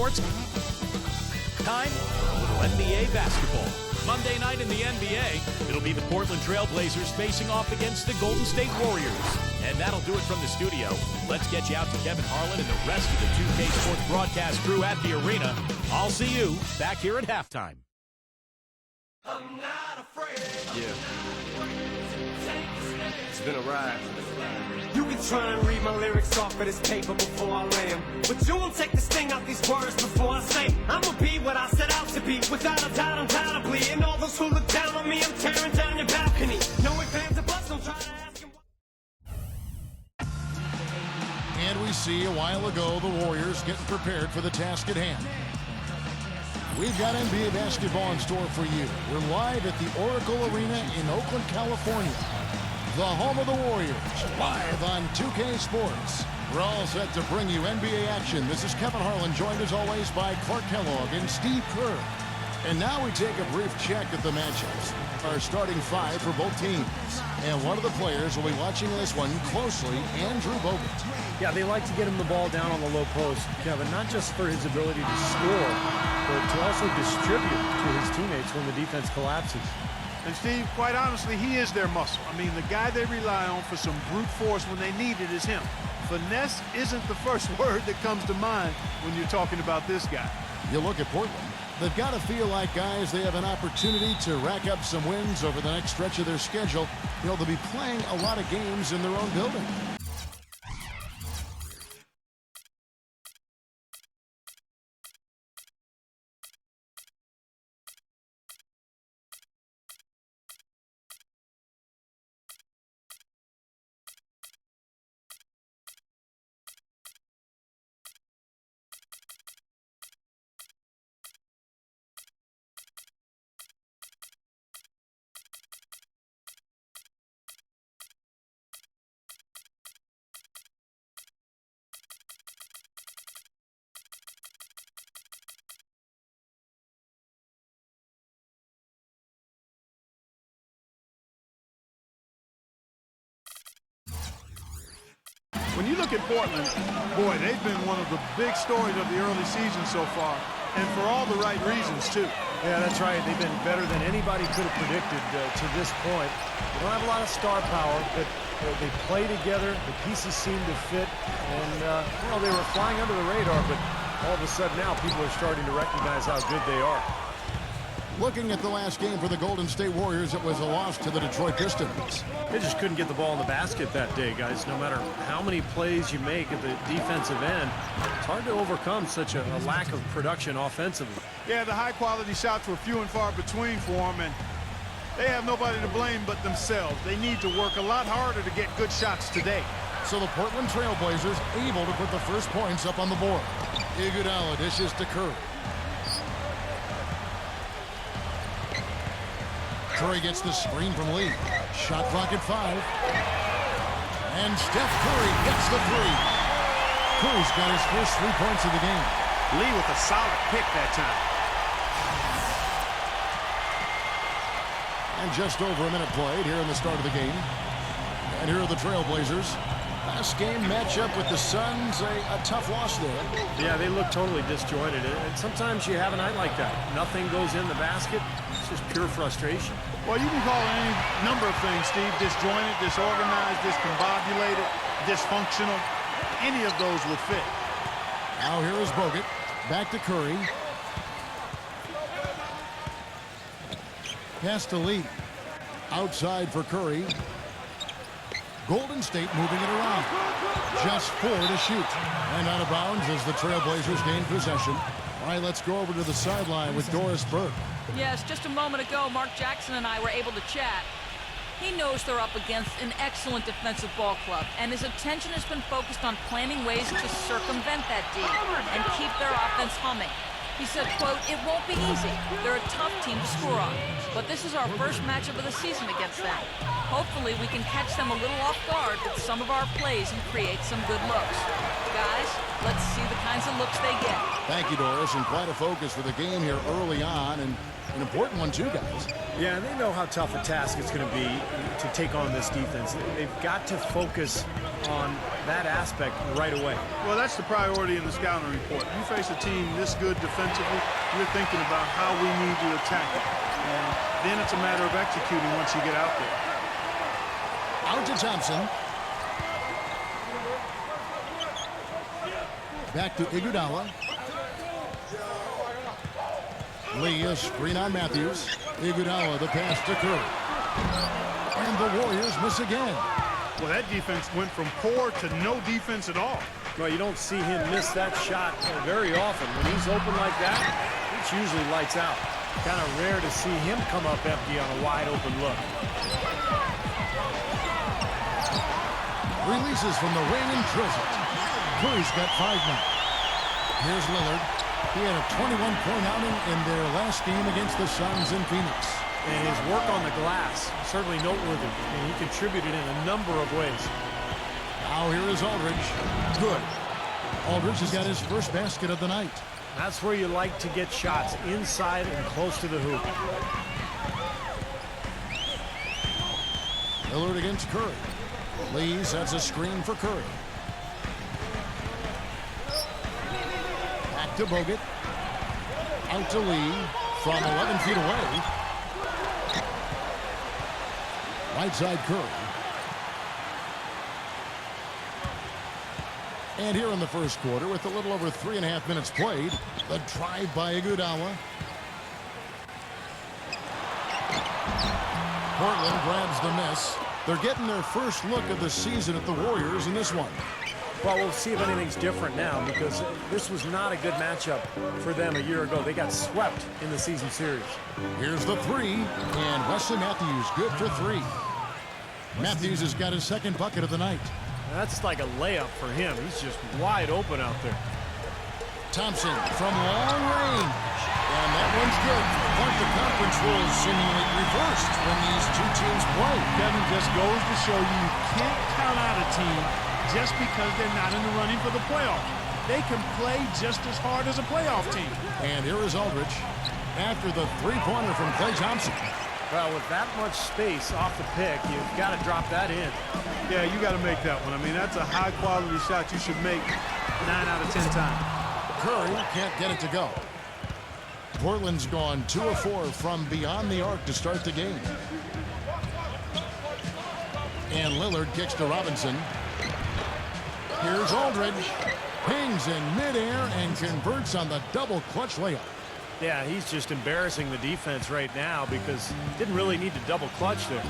sports. Time for a little NBA basketball. Monday night in the NBA, it'll be the Portland Trail Blazers facing off against the Golden State Warriors. And that'll do it from the studio. Let's get you out to Kevin Harlan and the rest of the 2K Sports broadcast crew at the arena. I'll see you back here at halftime. I'm not afraid. Yeah. It's been a ride. You can try and read my lyrics off of this paper before I lay 'em, but you won't take the sting out these words before I say I'ma be what I set out to be, without a doubt, undoubtedly. And all those who look down on me, I'm tearing down your balcony. No ifs, ands, or buts, don't try to ask him. And we see a while ago the Warriors getting prepared for the task at hand. We've got NBA basketball in store for you. We're live at the Oracle Arena in Oakland, California. The home of the Warriors, live on 2K Sports. We're all set to bring you NBA action. This is Kevin Harlan, joined as always by Clark Kellogg and Steve Kerr. And now we take a brief check at the matchups. Our starting five for both teams. And one of the players will be watching this one closely, Andrew Bogut. Yeah, they like to get him the ball down on the low post, Kevin, not just for his ability to score, but to also distribute to his teammates when the defense collapses. And Steve, quite honestly, he is their muscle. I mean, the guy they rely on for some brute force when they need it is him. Finesse isn't the first word that comes to mind when you're talking about this guy. You look at Portland. They've got to feel like, guys, they have an opportunity to rack up some wins over the next stretch of their schedule. They'll be playing a lot of games in their own building. When you look at Portland, boy, they've been one of the big stories of the early season so far, and for all the right reasons, too. Yeah, that's right. They've been better than anybody could have predicted to this point. They don't have a lot of star power, but they play together. The pieces seem to fit, and, well, they were flying under the radar, but all of a sudden now people are starting to recognize how good they are. Looking at the last game for the Golden State Warriors, it was a loss to the Detroit Pistons. They just couldn't get the ball in the basket that day, guys. No matter how many plays you make at the defensive end, it's hard to overcome such a lack of production offensively. Yeah, the high-quality shots were few and far between for them, and they have nobody to blame but themselves. They need to work a lot harder to get good shots today. So the Portland Trail Blazers able to put the first points up on the board. Iguodala dishes to Curry. Curry gets the screen from Lee. Shot clock at 5. And Steph Curry gets the three. Curry's got his first 3 points of the game. Lee with a solid pick that time. And just over a minute played here in the start of the game. And here are the Trail Blazers. Last game matchup with the Suns, a tough loss there. Yeah, they look totally disjointed. And sometimes you have a night like that. Nothing goes in the basket. It's just pure frustration. Well, you can call it any number of things, Steve. Disjointed, disorganized, discombobulated, dysfunctional. Any of those would fit. Now here is Bogut. Back to Curry. Pass to Lee. Outside for Curry. Golden State moving it around. Just 4 to shoot. And out of bounds as the Trail Blazers gain possession. All right, let's go over to the sideline with Doris Burke. Yes, just a moment ago, Mark Jackson and I were able to chat. He knows they're up against an excellent defensive ball club, and his attention has been focused on planning ways to circumvent that D and keep their offense humming. He said, quote, "It won't be easy. They're a tough team to score on, but this is our first matchup of the season against them. Hopefully we can catch them a little off guard with some of our plays and create some good looks. Guys, Let's see the kinds of looks they get. Thank you, Doris, and quite a focus for the game here early on, and an important one too, guys. Yeah, and they know how tough a task it's going to be to take on this defense. They've got to focus on that aspect right away. Well, that's the priority in the scouting report. You face a team this good defensively, you're thinking about how we need to attack it. And then it's a matter of executing once you get out there. Out to Thompson. Back to Iguodala. Lee, a screen on Matthews. Iguodala, the pass to Curry. And the Warriors miss again. Well, that defense went from poor to no defense at all. Well, you don't see him miss that shot very often. When he's open like that, it's usually lights out. Kind of rare to see him come up empty on a wide open look. Releases from the wing and drills it. Curry's got 5 now. Here's Lillard. He had a 21-point outing in their last game against the Suns in Phoenix. And his work on the glass, certainly noteworthy. And he contributed in a number of ways. Now here is Aldridge. Good. Aldridge has got his first basket of the night. That's where you like to get shots, inside and close to the hoop. Lillard against Curry. Lee sets a screen for Curry. Back to Bogut. Out to Lee from 11 feet away. Right side Curry. And here in the first quarter, with a little over 3.5 minutes played, the drive by Iguodala. Portland grabs the miss. They're getting their first look of the season at the Warriors in this one. Well, we'll see if anything's different now, because this was not a good matchup for them a year ago. They got swept in the season series. Here's the three, and Wesley Matthews good for 3. Matthews has got his second bucket of the night. That's like a layup for him. He's just wide open out there. Thompson from long range. And that one's good. But the conference rules seemingly reversed when these two teams play. Kevin, just goes to show you can't count out a team just because they're not in the running for the playoff. They can play just as hard as a playoff team. And here is Aldridge after the three-pointer from Klay Thompson. Well, with that much space off the pick, you've got to drop that in. Yeah, you got to make that one. I mean, that's a high-quality shot you should make 9 out of 10 times. Curry can't get it to go. Portland's gone 2 of 4 from beyond the arc to start the game. And Lillard kicks to Robinson. Here's Aldridge. Pings in midair and converts on the double clutch layup. Yeah, he's just embarrassing the defense right now because didn't really need to double clutch there.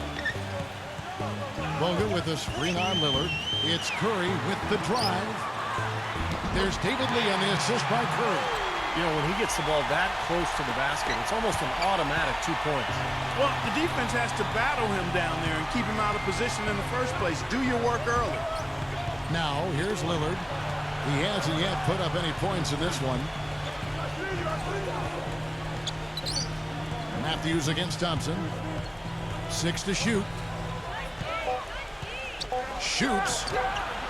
Bogut with a screen on Lillard. It's Curry with the drive. There's David Lee on the assist by Curry. You know, when he gets the ball that close to the basket, it's almost an automatic 2 points. Well, the defense has to battle him down there and keep him out of position in the first place. Do your work early. Now, here's Lillard. He hasn't yet put up any points in this one. Matthews against Thompson. 6 to shoot. Shoots.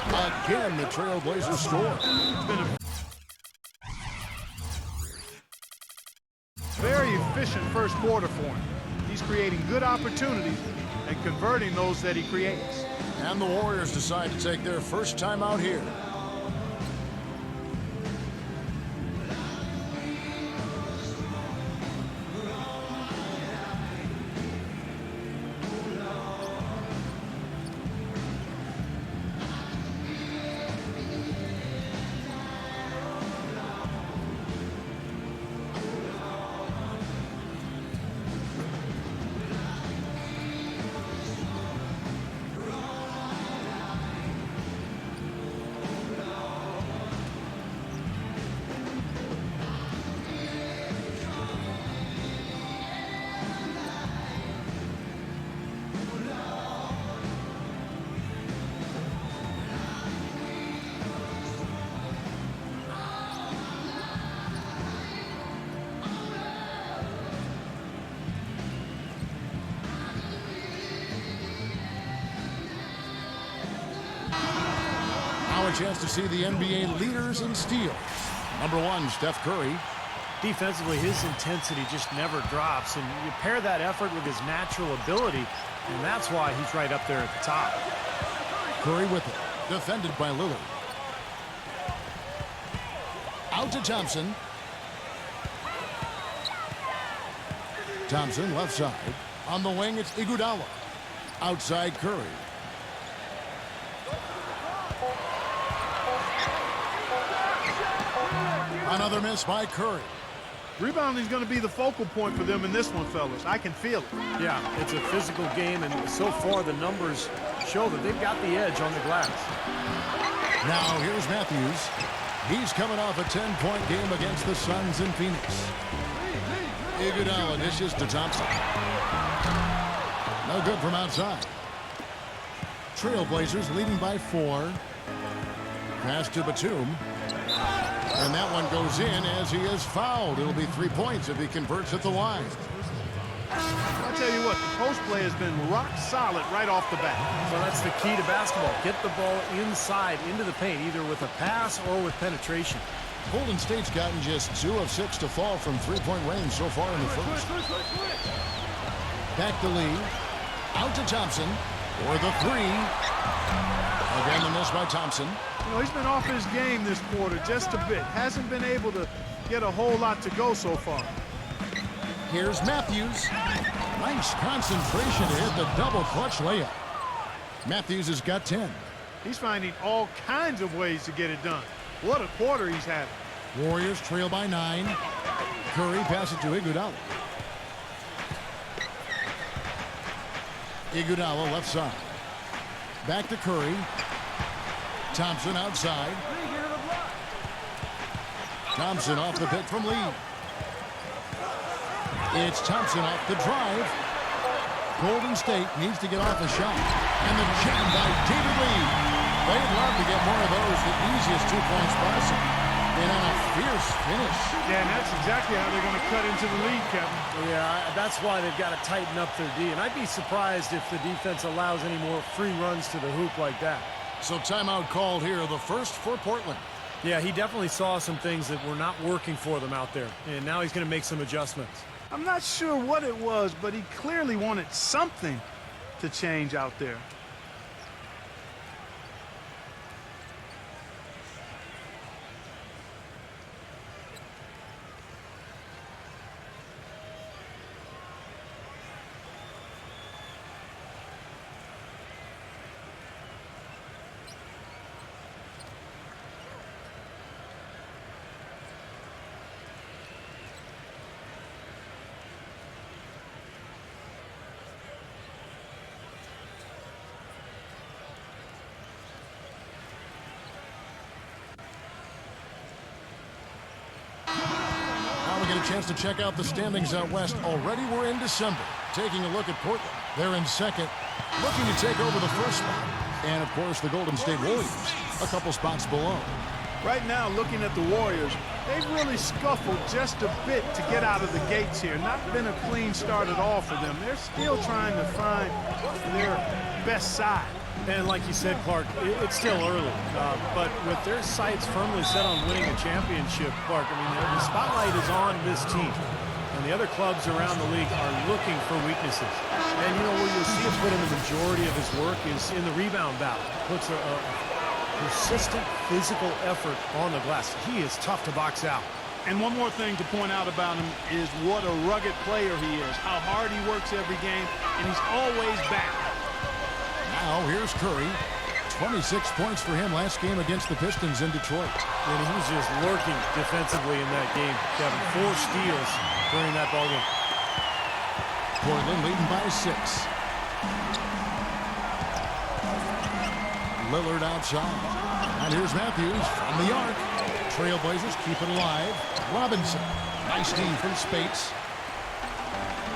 Again, the Trailblazers score. Very efficient first quarter for him. He's creating good opportunities and converting those that he creates. And the Warriors decide to take their first time out here. a chance to see the NBA leaders in steals. Number 1, Steph Curry. Defensively, his intensity just never drops, and you pair that effort with his natural ability, and that's why he's right up there at the top. Curry with it, defended by Lillard. Out to Thompson. Thompson left side. On the wing, it's Iguodala. Outside Curry. Another miss by Curry. Rebounding is going to be the focal point for them in this one, fellas. I can feel it. Yeah, it's a physical game, and so far the numbers show that they've got the edge on the glass. Now here's Matthews. He's coming off a 10-point game against the Suns in Phoenix. Iguodala dishes to Thompson. No good from outside. Trailblazers leading by 4. Pass to Batum. And that one goes in as he is fouled. It'll be 3 points if he converts at the line. I'll tell you what, the post play has been rock solid right off the bat. So that's the key to basketball. Get the ball inside into the paint, either with a pass or with penetration. Golden State's gotten just 2 of 6 to fall from 3-point range so far in the first. Back to Lee. Out to Thompson for the 3. Again, the miss by Thompson. You know, he's been off his game this quarter just a bit. Hasn't been able to get a whole lot to go so far. Here's Matthews. Nice concentration to hit the double clutch layup. Matthews has got 10. He's finding all kinds of ways to get it done. What a quarter he's having. Warriors trail by 9. Curry passes it to Iguodala. Iguodala left side. Back to Curry. Thompson outside. Thompson off the pick from Lee. It's Thompson off the drive. Golden State needs to get off a shot. And the jam by David Lee. They'd love to get more of those, the easiest 2 points possible. And on a fierce finish. Yeah, and that's exactly how they're going to cut into the lead, Kevin. Yeah, that's why they've got to tighten up their D. And I'd be surprised if the defense allows any more free runs to the hoop like that. So timeout called here, the first for Portland. Yeah, he definitely saw some things that were not working for them out there. And now he's going to make some adjustments. I'm not sure what it was, but he clearly wanted something to change out there. Get a chance to check out the standings out west. Already we're in December. Taking a look at Portland. They're in second, looking to take over the first spot. And, of course, the Golden State Warriors, a couple spots below. Right now, looking at the Warriors, they've really scuffled just a bit to get out of the gates here. Not been a clean start at all for them. They're still trying to find their best side. And like you said, Clark, it's still early. But with their sights firmly set on winning a championship, Clark, I mean, the spotlight is on this team. And the other clubs around the league are looking for weaknesses. And, you know, where you'll see him put in the majority of his work is in the rebound battle. Puts a persistent physical effort on the glass. He is tough to box out. And one more thing to point out about him is what a rugged player he is. How hard he works every game, and he's always back. Now here's Curry. 26 points for him last game against the Pistons in Detroit. And he was just lurking defensively in that game, Kevin. 4 steals during that ballgame. Portland leading by 6. Lillard outside. And here's Matthews from the arc. Trailblazers keep it alive. Robinson. Nice D from Spates.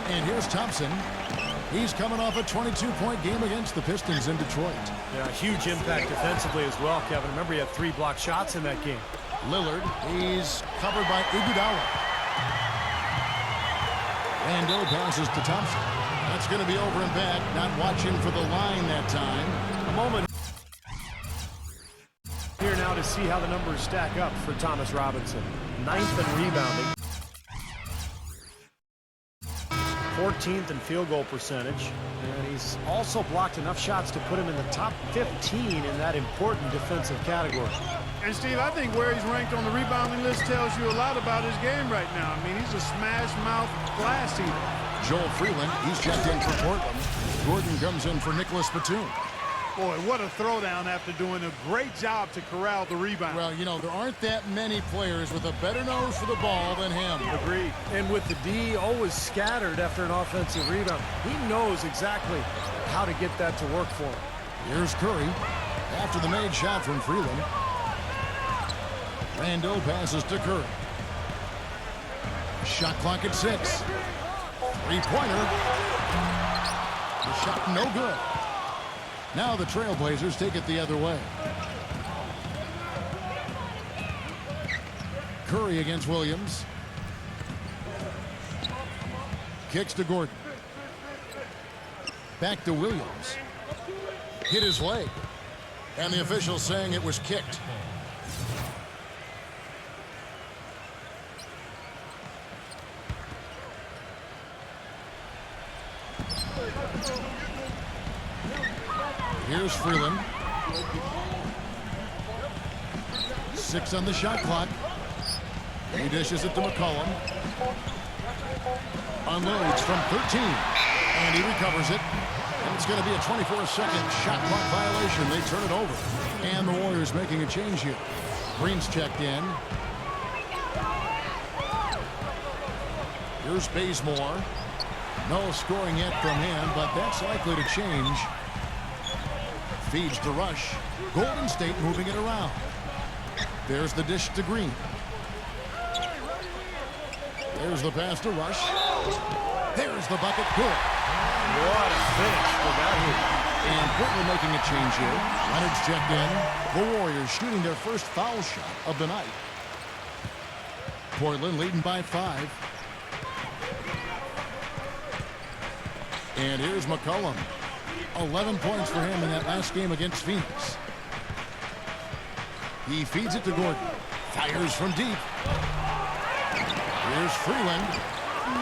And here's Thompson. He's coming off a 22-point game against the Pistons in Detroit. Yeah, huge impact defensively as well, Kevin. Remember, he had 3 blocked shots in that game. Lillard, he's covered by Iguodala. Randall passes to Thompson. That's going to be over and back. Not watching for the line that time. A moment here see how the numbers stack up for Thomas Robinson. 9th in rebounding. 14th in field goal percentage. And he's also blocked enough shots to put him in the top 15 in that important defensive category. And Steve, I think where he's ranked on the rebounding list tells you a lot about his game right now. I mean, he's a smash mouth glass eater. Joel Freeland, he's checked in for Portland. Gordon comes in for Nicholas Batum. Boy, what a throwdown after doing a great job to corral the rebound. Well, you know, there aren't that many players with a better nose for the ball than him. Agreed. And with the D always scattered after an offensive rebound, he knows exactly how to get that to work for him. Here's Curry after the made shot from Freeland. Randall passes to Curry. Shot clock at 6. Three-pointer. The shot no good. Now the Trailblazers take it the other way. Curry against Williams. Kicks to Gordon. Back to Williams. Hit his leg. And the official saying it was kicked. Here's Freeland. 6 on the shot clock. He dishes it to McCollum. Unloads from 13. And he recovers it. And it's going to be a 24-second shot clock violation. They turn it over. And the Warriors making a change here. Green's checked in. Here's Bazemore. No scoring yet from him, but that's likely to change. Feeds to Rush. Golden State moving it around. There's the dish to Green. There's the pass to Rush. There's the bucket. Good. What a finish for that hoop. And Portland making a change here. Leonard's checked in. The Warriors shooting their first foul shot of the night. Portland leading by 5. And here's McCollum. 11 points for him in that last game against Phoenix. He feeds it to Gordon. Fires from deep. Here's Freeland.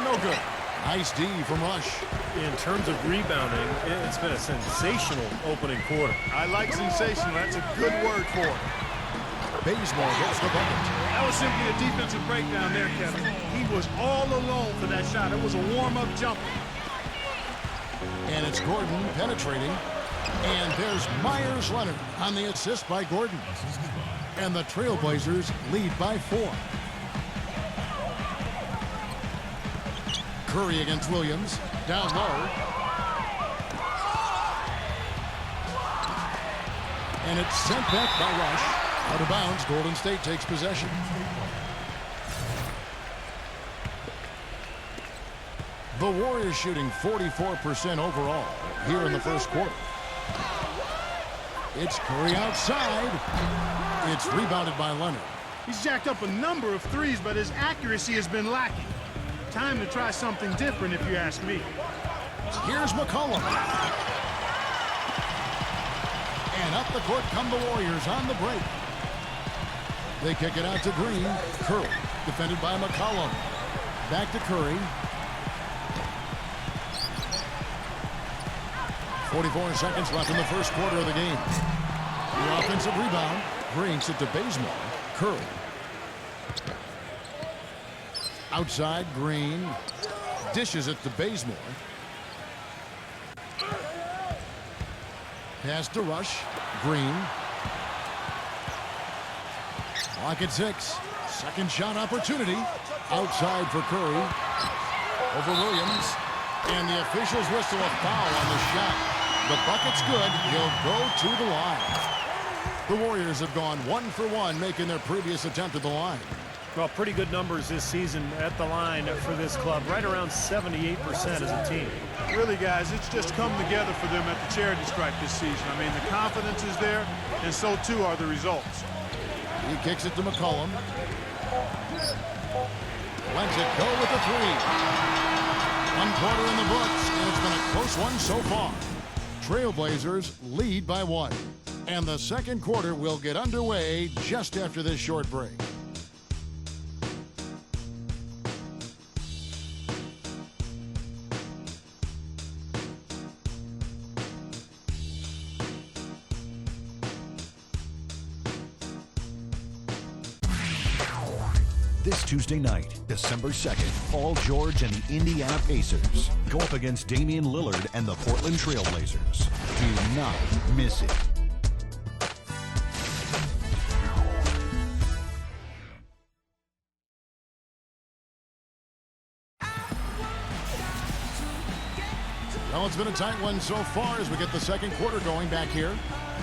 No good. Nice D from Rush. In terms of rebounding, it's been a sensational opening quarter. I like sensational. That's a good word for it. Bazemore gets the bucket. That was simply a defensive breakdown there, Kevin. He was all alone for that shot. It was a warm-up jumper. And it's Gordon penetrating. And there's Myers Leonard on the assist by Gordon. And the Trailblazers lead by 4. Curry against Williams. Down low. And it's sent back by Rush. Out of bounds. Golden State takes possession. The Warriors shooting 44% overall here in the first quarter. It's Curry outside. It's rebounded by Leonard. He's jacked up a number of threes, but his accuracy has been lacking. Time to try something different, if you ask me. Here's McCollum. And up the court come the Warriors on the break. They kick it out to Green. Curry, defended by McCollum. Back to Curry. 44 seconds left in the first quarter of the game. The offensive rebound brings it to Bazemore. Curry. Outside, Green. Dishes it to Bazemore. Pass to Rush. Green. Clock at 6. Second shot opportunity. Outside for Curry. Over Williams. And the officials whistle a foul on the shot. The bucket's good. He'll go to the line. The Warriors have gone 1 for 1, making their previous attempt at the line. Well, pretty good numbers this season at the line for this club. Right around 78% as a team. Really, guys, it's just come together for them at the charity stripe this season. I mean, the confidence is there, and so too are the results. He kicks it to McCollum. Lets it go with the 3. 1 quarter in the books, and it's been a close one so far. Trailblazers lead by 1. And the second quarter will get underway just after this short break. This Tuesday night, December 2nd, Paul George and the Indiana Pacers go up against Damian Lillard and the Portland Trail Blazers. Do not miss it. Well, it's been a tight one so far as we get the second quarter going back here.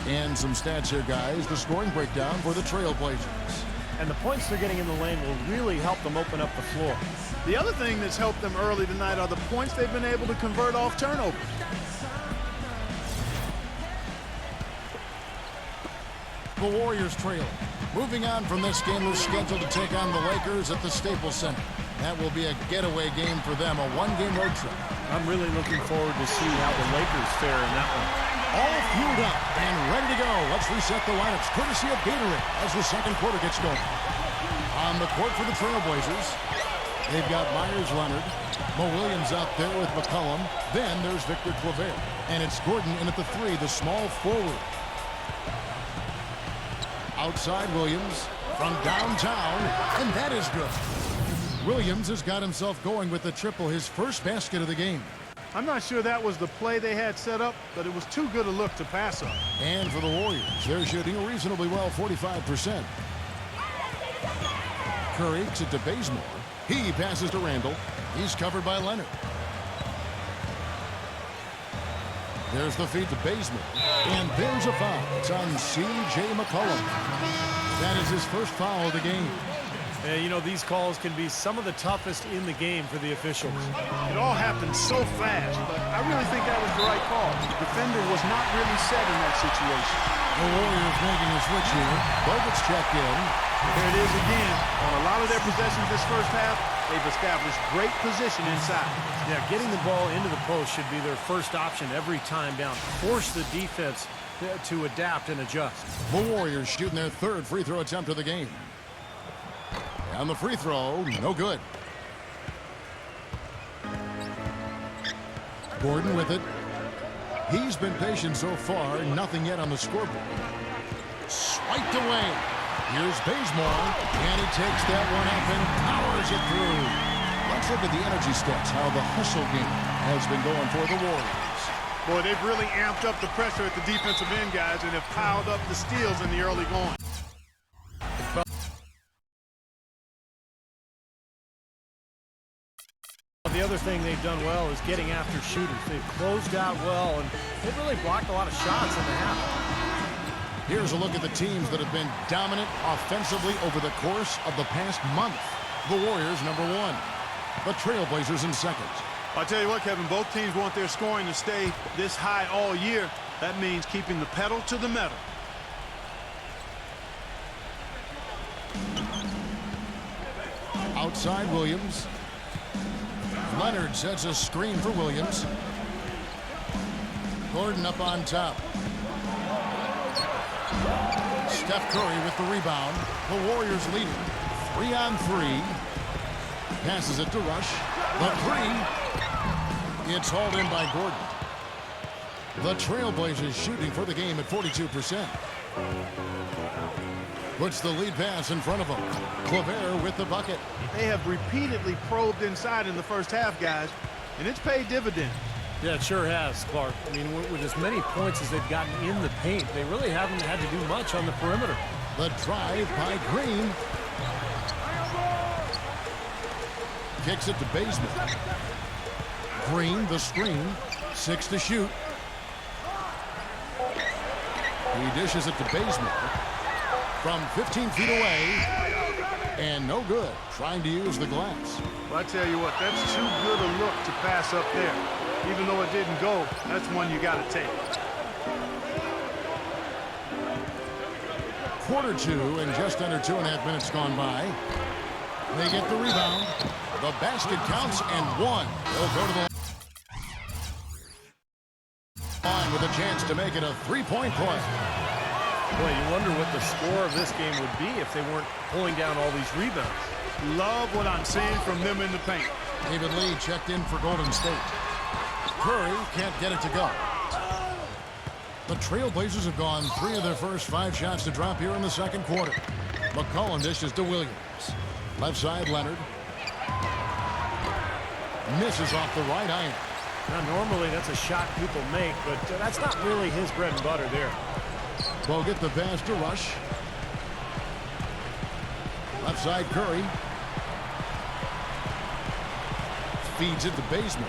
And some stats here, guys. The scoring breakdown for the Trail Blazers. And the points they're getting in the lane will really help them open up the floor. The other thing that's helped them early tonight are the points they've been able to convert off turnovers. The Warriors trail. Moving on from this game, they're scheduled to take on the Lakers at the Staples Center. That will be a getaway game for them, a one-game road trip. I'm really looking forward to see how the Lakers fare in that one. All fueled up and ready to go. Let's reset the lineups, courtesy of Gatorade, as the second quarter gets going. On the court for the Trailblazers, they've got Myers Leonard, Mo Williams out there with McCollum. Then there's Victor Claver. And it's Gordon in at the three, the small forward. Outside Williams from downtown, and that is good. Williams has got himself going with the triple, his first basket of the game. I'm not sure that was the play they had set up, but it was too good a look to pass up. And for the Warriors, they're shooting reasonably well, 45%. Curry to Bazemore. He passes to Randall. He's covered by Leonard. There's the feed to Bazemore. And there's a foul. It's on C.J. McCollum. That is his first foul of the game. You know, these calls can be some of the toughest in the game for the officials. It all happened so fast, but I really think that was the right call. The defender was not really set in that situation. The Warriors making a switch here. Bogut's checked in. There it is again. On a lot of their possessions this first half, they've established great position inside. Yeah, getting the ball into the post should be their first option every time down. Force the defense to adapt and adjust. The Warriors shooting their third free throw attempt of the game. And the free throw, no good. Gordon with it. He's been patient so far, nothing yet on the scoreboard. Swiped away. Here's Bazemore, and he takes that one up and powers it through. Let's look at the energy stats, how the hustle game has been going for the Warriors. Boy, they've really amped up the pressure at the defensive end, guys, and have piled up the steals in the early going. The other thing they've done well is getting after shooters. They've closed out well, and they've really blocked a lot of shots in the half. Here's a look at the teams that have been dominant offensively over the course of the past month. The Warriors, number one. The Trailblazers in second. I'll tell you what, Kevin, both teams want their scoring to stay this high all year. That means keeping the pedal to the metal. Outside Williams. Leonard sets a screen for Williams. Gordon up on top. Steph Curry with the rebound. The Warriors leading. 3-on-3. Passes it to Rush. The three. It's hauled in by Gordon. The Trailblazers shooting for the game at 42%. Puts the lead pass in front of him. Claver with the bucket. They have repeatedly probed inside in the first half, guys, and it's paid dividends. Yeah, it sure has, Clark. I mean, with as many points as they've gotten in the paint, they really haven't had to do much on the perimeter. The drive by Green. Kicks it to Bazemore. Green, the screen. 6 to shoot. He dishes it to Bazemore. From 15 feet away. And no good. Trying to use the glass. Well, I tell you what, that's too good a look to pass up there. Even though it didn't go, that's one you got to take. Quarter two and just under 2.5 minutes gone by. They get the rebound. The basket counts and one. They'll go to the line with a chance to make it a three-point play. Boy, you wonder what the score of this game would be if they weren't pulling down all these rebounds. Love what I'm seeing from them in the paint. David Lee checked in for Golden State. Curry can't get it to go. The Trailblazers have gone 3 of their first 5 shots to drop here in the second quarter. McCollum dishes to Williams. Left side, Leonard. Misses off the right iron. Now, normally that's a shot people make, but that's not really his bread and butter there. Bogut the pass to Rush. Left side, Curry. Feeds it to Bazemore.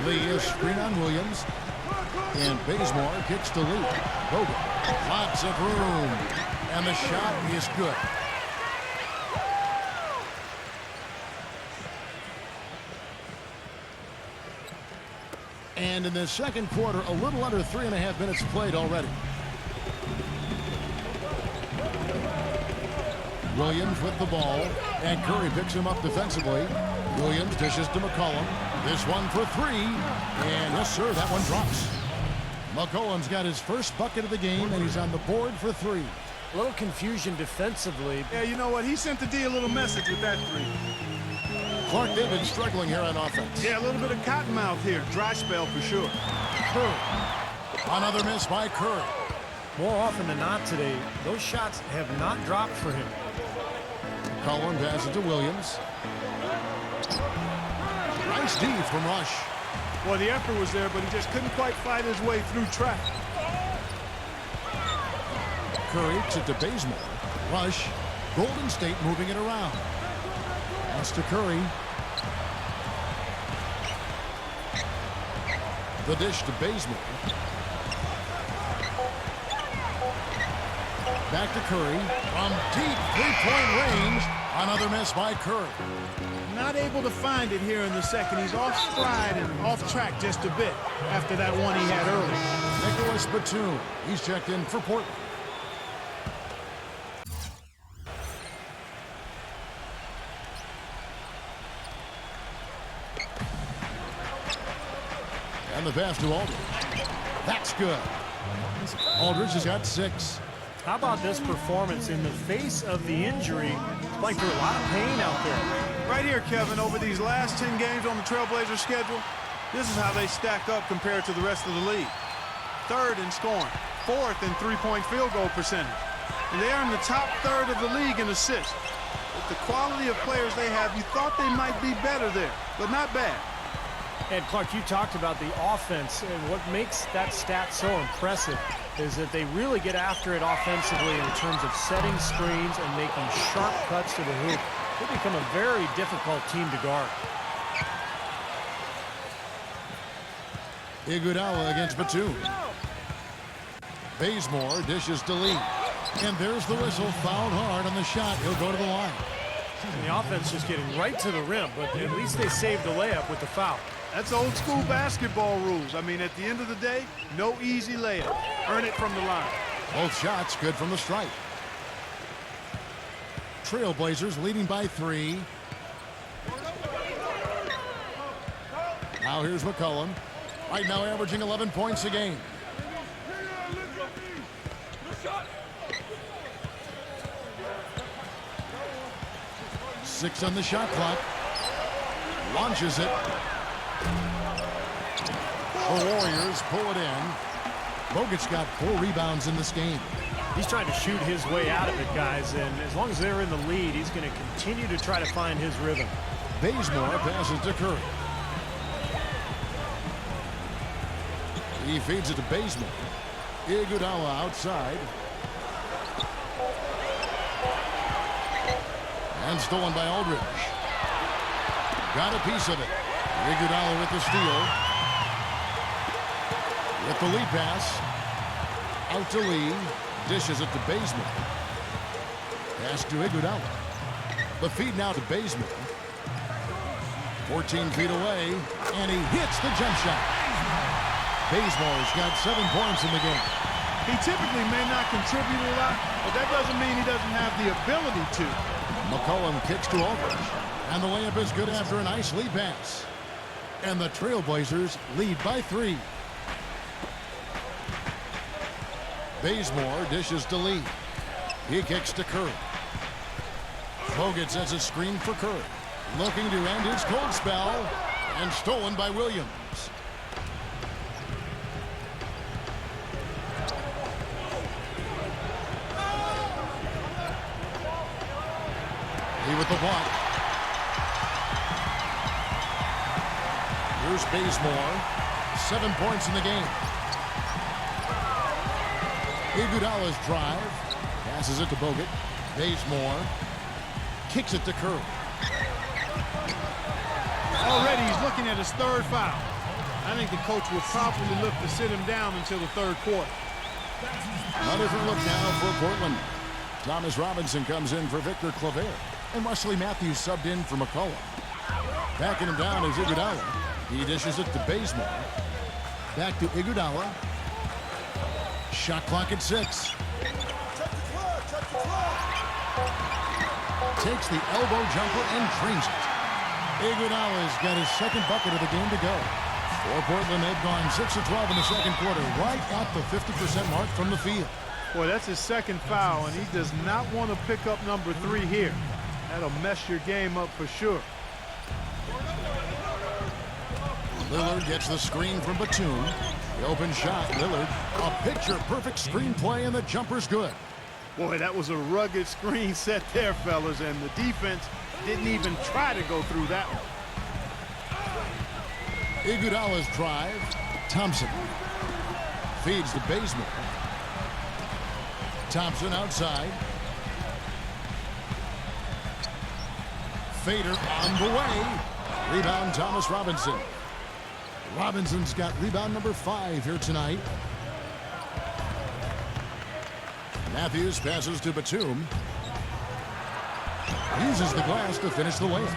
Lee is screen on Williams. And Bazemore kicks to Lee. Bogut. Lots of room. And the shot is good. And in the second quarter, a little under 3.5 minutes played already. Williams with the ball, and Curry picks him up defensively. Williams dishes to McCollum. This one for 3, and yes, sir, that one drops. McCollum's got his first bucket of the game, and he's on the board for 3. A little confusion defensively. Yeah, you know what? He sent the D a little message with that 3. Clark, they've been struggling here on offense. Yeah, a little bit of cottonmouth here. Dry spell for sure. Curry. Another miss by Curry. More often than not today, those shots have not dropped for him. McCollum passes to Williams. Nice D from Rush. Well, the effort was there, but he just couldn't quite fight his way through traffic. Curry to Bazemore. Rush. Golden State moving it around. Pass to Curry. The dish to Bazemore. Back to Curry. From deep three-point range. Another miss by Curry. Not able to find it here in the second. He's off stride and off track just a bit after that one he had earlier. Nicholas Batum. He's checked in for Portland. And the pass to Aldridge. That's good. Aldridge has got 6. How about this performance in the face of the injury? Playing through a lot of pain out there. Right here, Kevin, over these last 10 games on the Trailblazers schedule, this is how they stack up compared to the rest of the league. 3rd in scoring, 4th in three-point field goal percentage. And they are in the top 3rd of the league in assists. With the quality of players they have, you thought they might be better there, but not bad. And Clark, you talked about the offense, and what makes that stat so impressive is that they really get after it offensively in terms of setting screens and making sharp cuts to the hoop. They become a very difficult team to guard. Iguodala against Batum. Bazemore dishes to Lee. And there's the whistle. Fouled hard on the shot. He'll go to the line. And the offense just getting right to the rim, but at least they saved the layup with the foul. That's old school basketball rules. I mean, at the end of the day, no easy layup. Earn it from the line. Both shots good from the stripe. Trailblazers leading by 3. Now here's McCollum. Right now averaging 11 points a game. Six on the shot clock. Launches it. The Warriors pull it in. Bogut's got 4 rebounds in this game. He's trying to shoot his way out of it, guys, and as long as they're in the lead, he's going to continue to try to find his rhythm. Bazemore passes to Curry. He feeds it to Bazemore. Iguodala outside. And stolen by Aldridge. Got a piece of it. Iguodala with the steal. With the lead pass. Out to Lee. Dishes it to Bazemore. Pass to Iguodala. The feed now to Bazemore. 14 feet away. And he hits the jump shot. Bazemore's got 7 points in the game. He typically may not contribute a lot, but that doesn't mean he doesn't have the ability to. McCollum kicks to Aldridge. And the layup is good after a nice lead pass. And the Trailblazers lead by 3. Bazemore dishes to Lee. He kicks to Curry. Bogut sets a screen for Curry. Looking to end his cold spell. And stolen by Williams. Lee with the block. Here's Bazemore. 7 points in the game. Iguodala's drive. Passes it to Bogut. Bazemore kicks it to Curry. Already he's looking at his third foul. I think the coach will probably look to sit him down until the third quarter. A different look now for Portland. Thomas Robinson comes in for Victor Claver. And Wesley Matthews subbed in for McCollum. Backing him down is Iguodala. He dishes it to Bazemore. Back to Iguodala. Shot clock at 6. Takes the elbow jumper and drains it. Iguodala's got his second bucket of the game to go. For Portland, they've gone 6 of 12 in the second quarter, right at the 50% mark from the field. Boy, that's his second foul, and he does not want to pick up number 3 here. That'll mess your game up for sure. Lillard gets the screen from Batum. The open shot, Lillard. A picture-perfect screen play, and the jumper's good. Boy, that was a rugged screen set there, fellas, and the defense didn't even try to go through that one. Iguodala's drive. Thompson feeds to Bazemore. Thompson outside. Fader on the way. Rebound, Thomas Robinson. Robinson's got rebound number 5 here tonight. Matthews passes to Batum. Uses the glass to finish the layup.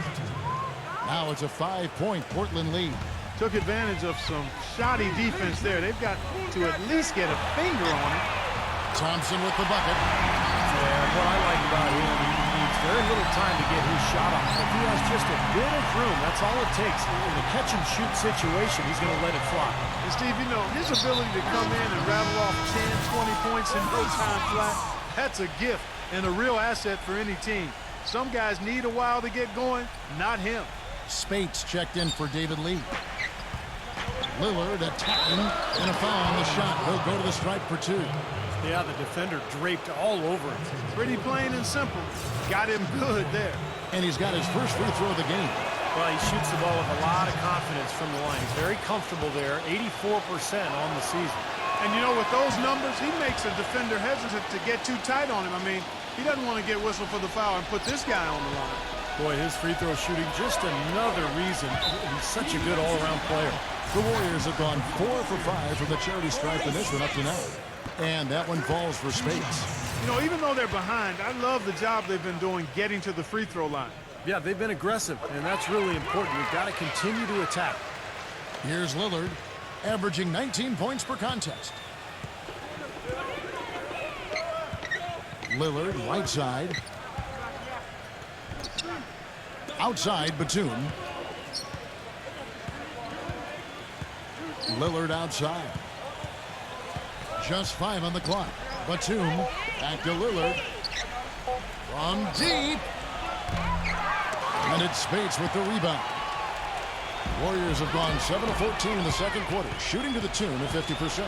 Now it's a 5-point Portland lead. Took advantage of some shoddy defense there. They've got to at least get a finger on it. Thompson with the bucket. Yeah, what I like about him, he needs very little time to get his shot off. If he has just a bit of room, that's all it takes. In a catch-and-shoot situation, he's going to let it fly. And Steve, you know, his ability to come in and rattle off 10, 20 points in no time flat, that's a gift and a real asset for any team. Some guys need a while to get going, not him. Spates checked in for David Lee. Lillard attacking and a foul on the shot. He'll go to the stripe for 2. Yeah, the defender draped all over it. Pretty plain and simple. Got him good there. And he's got his first free throw of the game. Well, he shoots the ball with a lot of confidence from the line. He's very comfortable there, 84% on the season. And you know, with those numbers, he makes a defender hesitant to get too tight on him. I mean, he doesn't want to get whistled for the foul and put this guy on the line. Boy, his free throw shooting, just another reason he's such a good all-around player. The Warriors have gone 4 for 5 from the charity stripe in this one up to now. And that one falls for Spates. You know, even though they're behind, I love the job they've been doing getting to the free throw line. Yeah, they've been aggressive, and that's really important. We've got to continue to attack. Here's Lillard, averaging 19 points per contest. Lillard, right side. Outside, Batum. Lillard outside. Just 5 on the clock. Batum, back to Lillard. From deep. And it's Spates with the rebound. Warriors have gone 7 of 14 in the second quarter, shooting to the tune of 50%.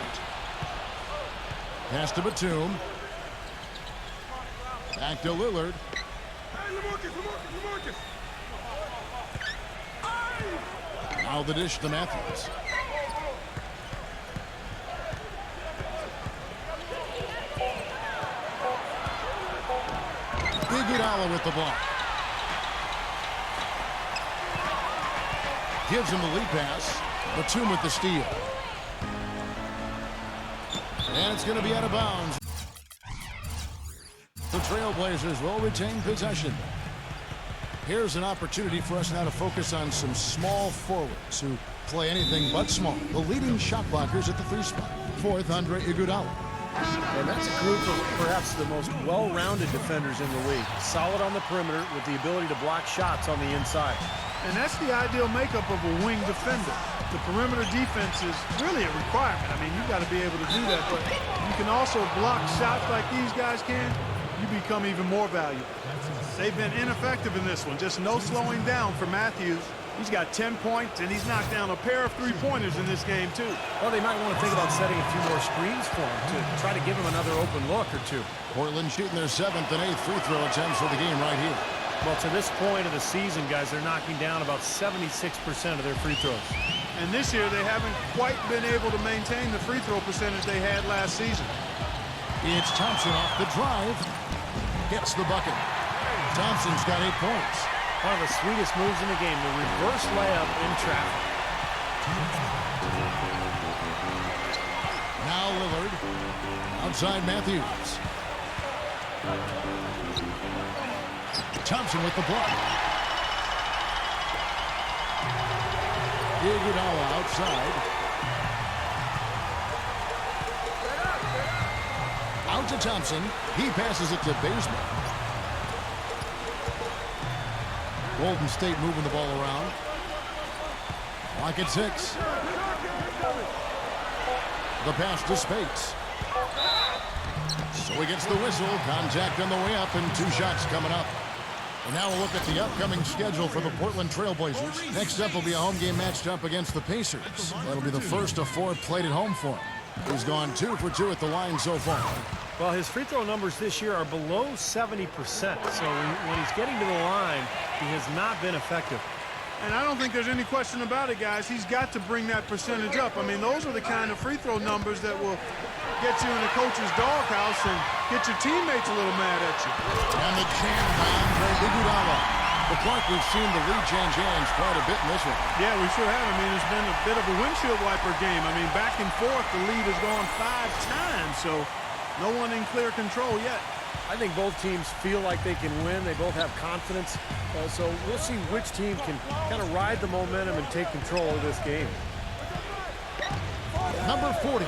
Pass to Batum. Back to Lillard. Now the dish to Matthews. Iguodala with the ball. Gives him the lead pass. Batum with the steal. And it's going to be out of bounds. The Trailblazers will retain possession. Here's an opportunity for us now to focus on some small forwards who play anything but small. The leading shot blockers at the 3 spot. 4th, Andre Iguodala. And that's a group of perhaps the most well-rounded defenders in the league. Solid on the perimeter with the ability to block shots on the inside. And that's the ideal makeup of a wing defender. the perimeter defense is really a requirement. I mean, you've got to be able to do that, but you can also block shots like these guys can. You become even more valuable. They've been ineffective in this one. Just no slowing down for Matthews. He's got 10 points, and he's knocked down a pair of three-pointers in this game, too. Well, they might want to think about setting a few more screens for him to try to give him another open look or two. Portland shooting their 7th and 8th free throw attempts for the game right here. Well, to this point of the season, guys, they're knocking down about 76% of their free throws. And this year, they haven't quite been able to maintain the free throw percentage they had last season. It's Thompson off the drive. Gets the bucket. Thompson's got 8 points. One of the sweetest moves in the game, the reverse layup in traffic. Now Lillard. Outside Matthews. Thompson with the block. Iguodala outside. Out to Thompson. He passes it to Bazemore. Golden State moving the ball around. Clock at 6. The pass to Spates. So he gets the whistle. Contact on the way up and 2 shots coming up. And now we'll look at the upcoming schedule for the Portland Trail Blazers. Next up will be a home game matched up against the Pacers. That'll be the first of 4 played at home for him. He's gone 2 for 2 at the line so far. Well, his free throw numbers this year are below 70%. So when he's getting to the line, he has not been effective. And I don't think there's any question about it, guys. He's got to bring that percentage up. I mean, those are the kind of free throw numbers that will get you in the coach's doghouse and get your teammates a little mad at you. And the jam by Andre Iguodala. But Clark, we've seen the lead change hands quite a bit in this one. Yeah, we sure have. I mean, it's been a bit of a windshield wiper game. I mean, back and forth, the lead has gone 5 times, so no one in clear control yet. I think both teams feel like they can win. They both have confidence. So we'll see which team can kind of ride the momentum and take control of this game. Number 40.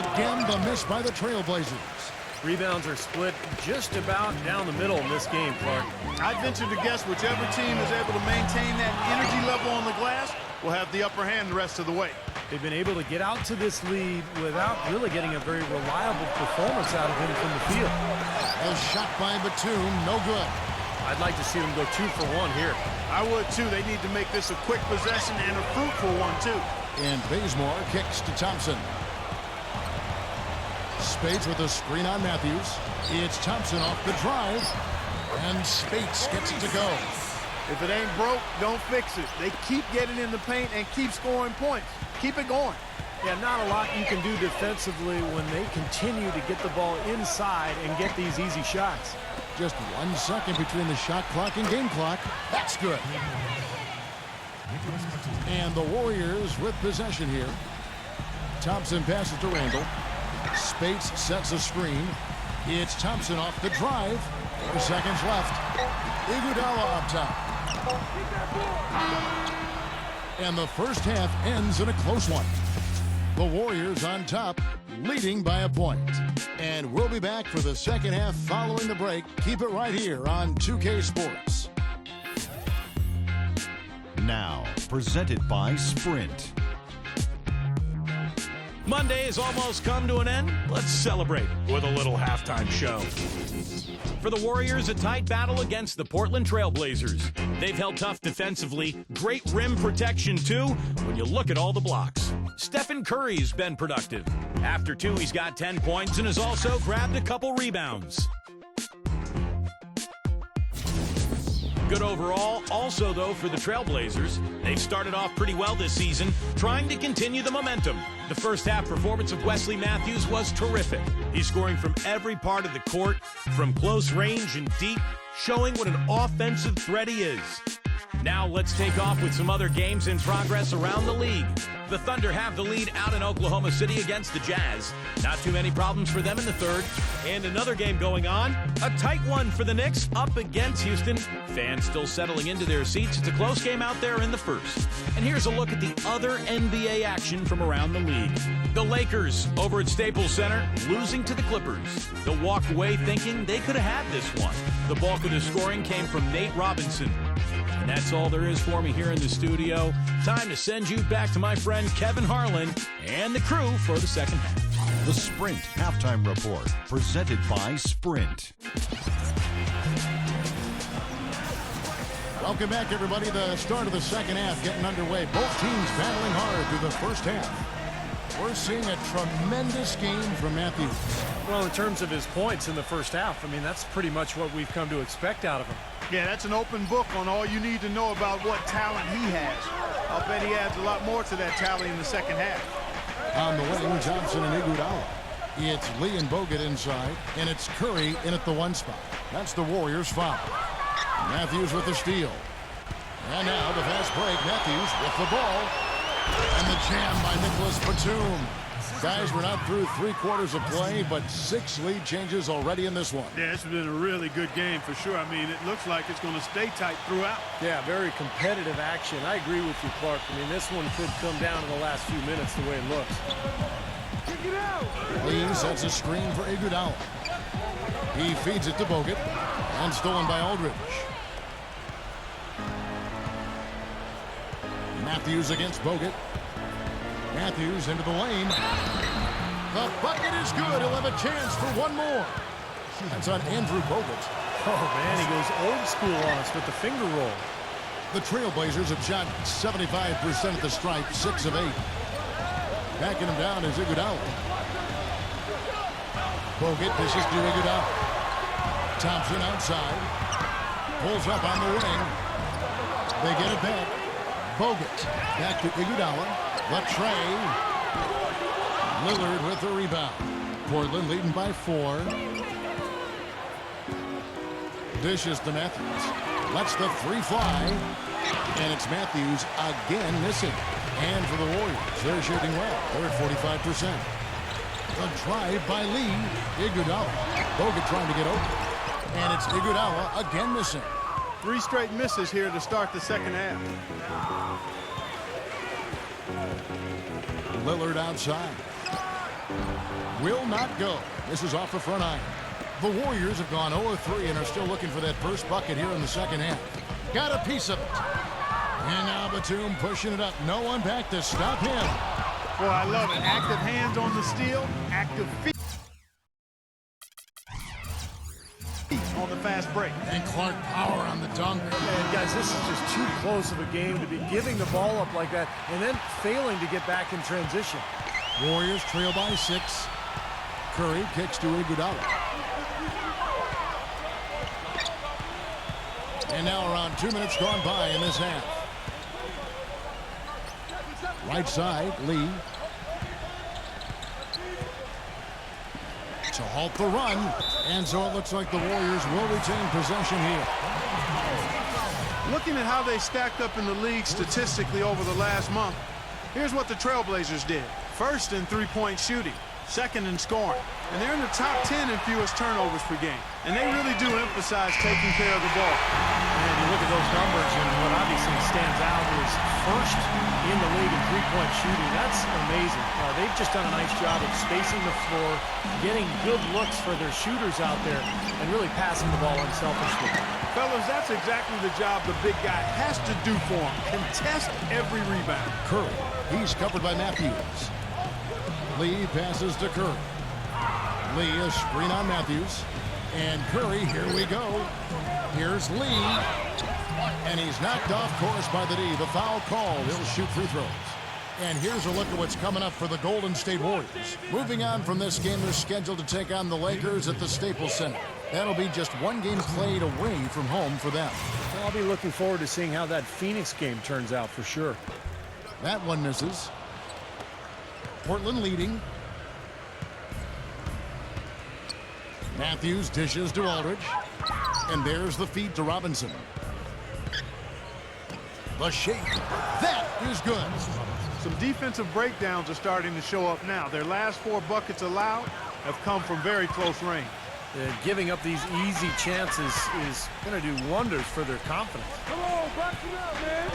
Again, the miss by the Trailblazers. Rebounds are split just about down the middle in this game, Clark. I'd venture to guess whichever team is able to maintain that energy level on the glass will have the upper hand the rest of the way. They've been able to get out to this lead without really getting a very reliable performance out of him from the field. A shot by Batum, no good. I'd like to see them go 2 for 1 here. I would too. They need to make this a quick possession and a fruitful one too. And Bazemore kicks to Thompson. Spates with a screen on Matthews. It's Thompson off the drive. And Spates gets it to go. If it ain't broke, don't fix it. They keep getting in the paint and keep scoring points. Keep it going. Yeah, not a lot you can do defensively when they continue to get the ball inside and get these easy shots. Just 1 second between the shot clock and game clock. That's good. And the Warriors with possession here. Thompson passes to Randall. Spates sets a screen. It's Thompson off the drive. 4 seconds left. Iguodala up top. And the first half ends in a close one. The Warriors on top, leading by a point. And we'll be back for the second half following the break. Keep it right here on 2K Sports. Now, presented by Sprint. Monday has almost come to an end. Let's celebrate with a little halftime show. For the Warriors, a tight battle against the Portland Trail Blazers. They've held tough defensively. Great rim protection, too, when you look at all the blocks. Stephen Curry's been productive. After 2, he's got 10 points and has also grabbed a couple rebounds. Good overall. Also, though, for the Trailblazers, they've started off pretty well this season, trying to continue the momentum. The first half performance of Wesley Matthews was terrific. He's scoring from every part of the court, from close range and deep, showing what an offensive threat he is. Now let's take off with some other games in progress around the league. The Thunder have the lead out in Oklahoma City against the Jazz. Not too many problems for them in the third. And another game going on. A tight one for the Knicks up against Houston. Fans still settling into their seats. It's a close game out there in the first. And here's a look at the other NBA action from around the league. The Lakers over at Staples Center losing to the Clippers. They'll walk away thinking they could have had this one. The bulk of the scoring came from Nate Robinson. And that's all there is for me here in the studio. time to send you back to my friend Kevin Harlan and the crew for the second half. The Sprint Halftime Report, presented by Sprint. Welcome back, everybody. The start of the second half getting underway. Both teams battling hard through the first half. We're seeing a tremendous game from Matthews. Well, in terms of his points in the first half, I mean, that's pretty much what we've come to expect out of him. Yeah, that's an open book on all you need to know about what talent he has. I'll bet he adds a lot more to that tally in the second half. On the wing, Johnson and Iguodala. It's Lee and Bogut inside, and it's Curry in at the one spot. That's the Warriors' foul. Matthews with the steal. And now the fast break. Matthews with the ball. And the jam by Nicholas Batum. Guys, we're not through 3/4 of play, but 6 lead changes already in this one. Yeah, it's been a really good game for sure. I mean, it looks like it's going to stay tight throughout. Yeah, very competitive action. I agree with you, Clark. I mean, this one could come down to the last few minutes the way it looks. Lee sets a screen for Iguodala. He feeds it to Bogut. And stolen by Aldridge. Matthews against Bogut. Matthews into the lane. The bucket is good. He'll have a chance for one more. That's on Andrew Bogut. Oh, man, he goes old school on us with the finger roll. The Trailblazers have shot 75% at the stripe, 6 of 8. Backing him down is Iguodala. Bogut dishes to Iguodala. Thompson outside. Pulls up on the wing. They get it back. Bogut back to Iguodala. Latrey. Lillard with the rebound. Portland leading by 4. Dishes to Matthews. Lets the 3 fly. And it's Matthews again missing. And for the Warriors, they're shooting well. They're at 45%. A drive by Lee. Iguodala. Bogut trying to get open. And it's Iguodala again missing. 3 straight misses here to start the second half. Lillard outside. Will not go. This is off the front iron. The Warriors have gone 0-3 and are still looking for that first bucket here in the second half. Got a piece of it. And now Batum pushing it up. No one back to stop him. Boy, I love it. Active hands on the steal, active feet on the fast break. And Clark power on the dunk. And guys, this is just too close of a game to be giving the ball up like that and then failing to get back in transition. Warriors trail by 6. Curry kicks to Iguodala. And now around 2 minutes gone by in this half. Right side, Lee. To halt the run. And so it looks like the Warriors will retain possession here. Looking at how they stacked up in the league statistically over the last month, here's what the Trailblazers did. First in three-point shooting, second in scoring, and they're in the top 10 in fewest turnovers per game. And they really do emphasize taking care of the ball. And you look at those numbers, and what obviously stands out is first in the league in three-point shooting. That's amazing. They've just done a nice job of spacing the floor, getting good looks for their shooters out there, and really passing the ball unselfishly. Fellas, that's exactly the job the big guy has to do for him. Contest every rebound. Curry, he's covered by Matthews. Lee passes to Curry. Lee, a screen on Matthews. And Curry, here we go. Here's Lee. And he's knocked off course by the D. The foul called. He'll shoot free throws. And here's a look at what's coming up for the Golden State Warriors. Moving on from this game, they're scheduled to take on the Lakers at the Staples Center. That'll be just one game played away from home for them. I'll be looking forward to seeing how that Phoenix game turns out for sure. That one misses. Portland leading. Matthews dishes to Aldridge. And there's the feed to Robinson. The shake. That is good. Some defensive breakdowns are starting to show up now. Their last 4 buckets allowed have come from very close range. Giving up these easy chances is going to do wonders for their confidence. Come on, back it up, man.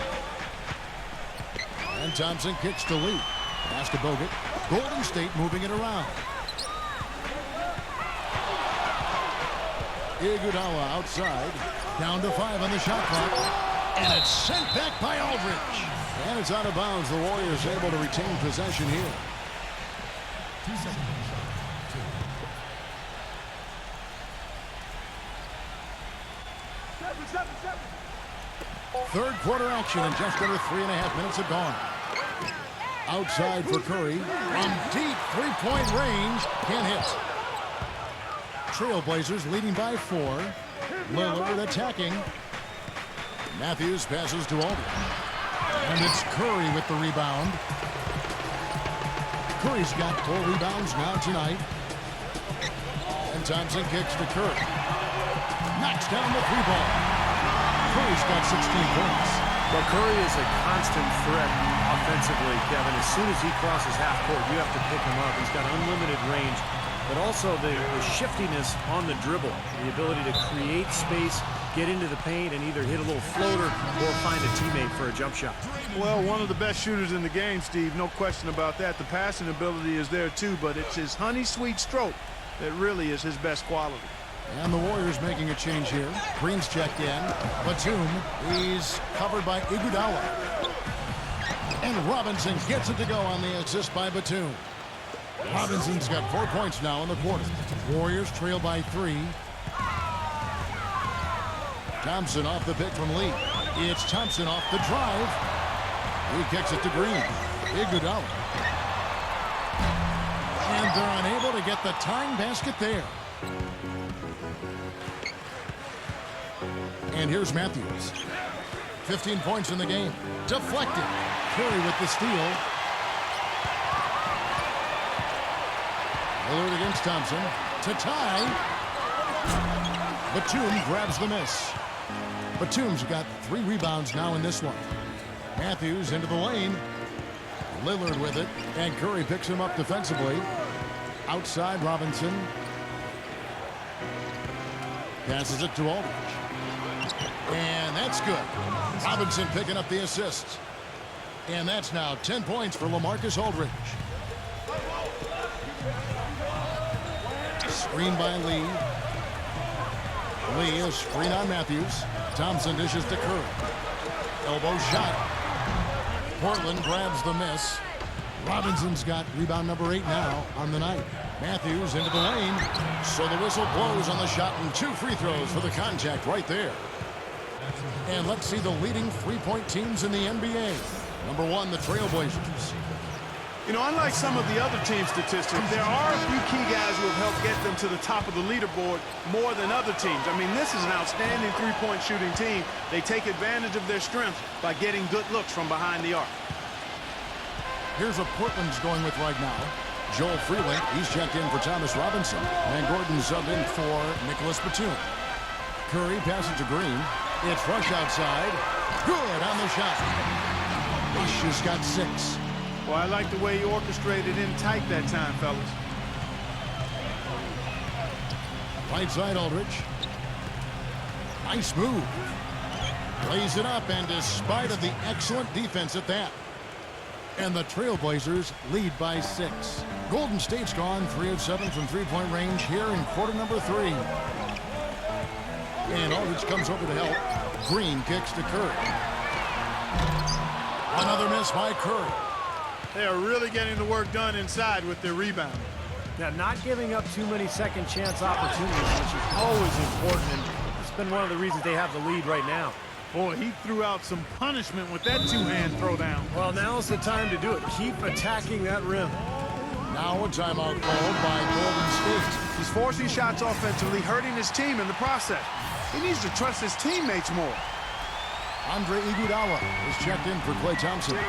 And Thompson kicks to Lee. Pass to Bogut. Golden State moving it around. Iguodala outside. Down to 5 on the shot clock. And it's sent back by Aldridge. And it's out of bounds. The Warriors able to retain possession here. Third quarter action, and just under 3.5 minutes have gone. Outside for Curry. From deep three-point range. Can't hit. Trailblazers leading by 4. Lillard attacking. Matthews passes to Aldridge. And it's Curry with the rebound. Curry's got 4 rebounds now tonight. And Thompson kicks to Curry. Knocks down the 3-ball. Curry's got 16 points. Well, Curry is a constant threat offensively, Kevin. As soon as he crosses half court, you have to pick him up. He's got unlimited range, but also the shiftiness on the dribble, the ability to create space, get into the paint, and either hit a little floater or find a teammate for a jump shot. Well, one of the best shooters in the game, Steve, no question about that. The passing ability is there too, but it's his honey sweet stroke that really is his best quality. And the Warriors making a change here. Green's checked in. Batum, he's covered by Iguodala. And Robinson gets it to go on the assist by Batum. Robinson's got 4 points now in the quarter. Warriors trail by 3. Thompson off the pick from Lee. It's Thompson off the drive. He kicks it to Green. Iguodala. And they're unable to get the tying basket there. And here's Matthews. 15 points in the game. Deflected. Curry with the steal. Lillard against Thompson. To tie. Batum grabs the miss. Batum's got 3 rebounds now in this one. Matthews into the lane. Lillard with it. And Curry picks him up defensively. Outside Robinson. Passes it to Aldridge. And that's good. Robinson picking up the assist. And that's now 10 points for LaMarcus Aldridge. Screen by Lee. Lee is screen on Matthews. Thompson dishes to Curry. Elbow shot. Portland grabs the miss. Robinson's got rebound number 8 now on the night. Matthews into the lane. So the whistle blows on the shot and 2 free throws for the contact right there. And let's see the leading three-point teams in the NBA. Number 1, the Trailblazers. You know, unlike some of the other team statistics, there are a few key guys who have helped get them to the top of the leaderboard more than other teams. I mean, this is an outstanding three-point shooting team. They take advantage of their strengths by getting good looks from behind the arc. Here's what Portland's going with right now. Joel Freeland, he's checked in for Thomas Robinson. And Gordon subbed in for Nicholas Batum. Curry passes to Green. It's Rush outside. Good on the shot. Rush has got 6. Well, I like the way he orchestrated in tight that time, fellas. Right side Aldridge. Nice move. Lays it up, and despite of the excellent defense at that. And the Trailblazers lead by 6. Golden State's gone 3 of 7 from three-point range here in quarter number 3. And Aldridge comes over to help. Green kicks to Curry. Another miss by Curry. They are really getting the work done inside with their rebound. Now, not giving up too many second chance opportunities, which is always important, and it's been one of the reasons they have the lead right now. Boy, he threw out some punishment with that two-hand throwdown. Well, now's the time to do it. Keep attacking that rim. Now a timeout called by Golden State. He's forcing shots offensively, hurting his team in the process. He needs to trust his teammates more. Andre Iguodala is checked in for Klay Thompson.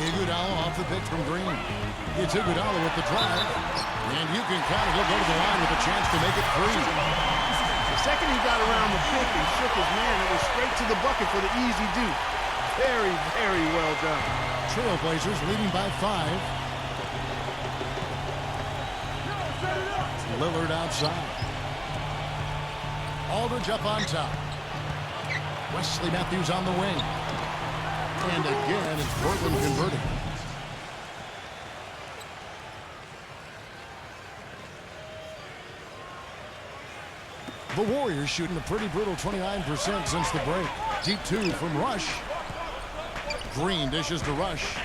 Iguodala off the pick from Green. It's Iguodala with the drive. And you can count it. He'll go to the line with a chance to make it 3. The second he got around the pick and shook his man, it was straight to the bucket for the easy deuce. Very, very well done. Trailblazers leading by 5. Lillard outside. Aldridge up on top. Wesley Matthews on the wing. And again, it's Portland converting. The Warriors shooting a pretty brutal 29% since the break. Deep 2 from Rush. Green dishes to Rush.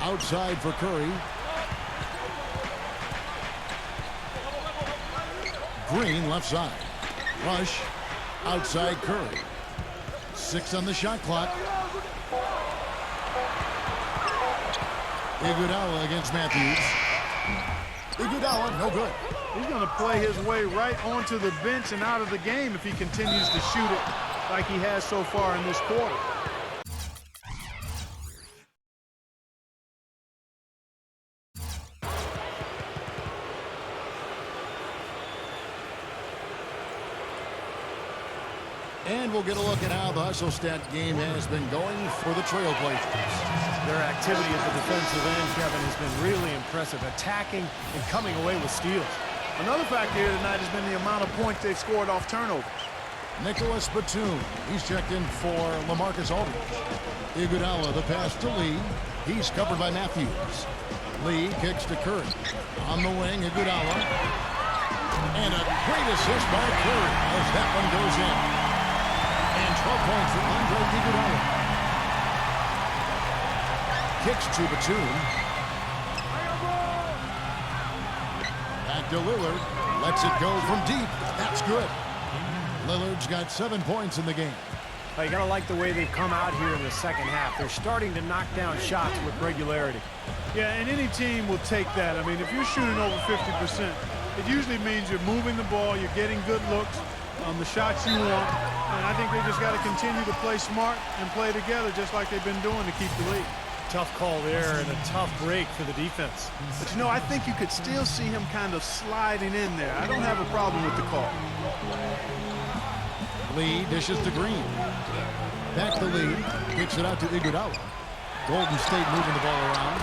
Outside for Curry. Green left side. Rush. Outside Curry. 6 on the shot clock. Iguodala against Matthews. Iguodala, no good. He's going to play his way right onto the bench and out of the game if he continues to shoot it like he has so far in this quarter. And we'll get a look at how the hustle stat game has been going for the Trailblazers. Their activity at the defensive end, Kevin, has been really impressive, attacking and coming away with steals. Another factor here tonight has been the amount of points they've scored off turnovers. Nicholas Batum, he's checked in for LaMarcus Aldridge. Iguodala, the pass to Lee. He's covered by Matthews. Lee kicks to Curry. On the wing, Iguodala. And a great assist by Curry as that one goes in. And 12 points for Andre Iguodala. Kicks to Batum. Back to Lillard. Lets it go from deep. That's good. Lillard's got 7 points in the game. You got to like the way they've come out here in the second half. They're starting to knock down shots with regularity. Yeah, and any team will take that. I mean, if you're shooting over 50%, it usually means you're moving the ball, you're getting good looks on the shots you want. And I think they just got to continue to play smart and play together just like they've been doing to keep the lead. Tough call there and a tough break for the defense. But, you know, I think you could still see him kind of sliding in there. I don't have a problem with the call. Lee dishes to Green. Back to Lee. Kicks it out to Iguodala. Golden State moving the ball around.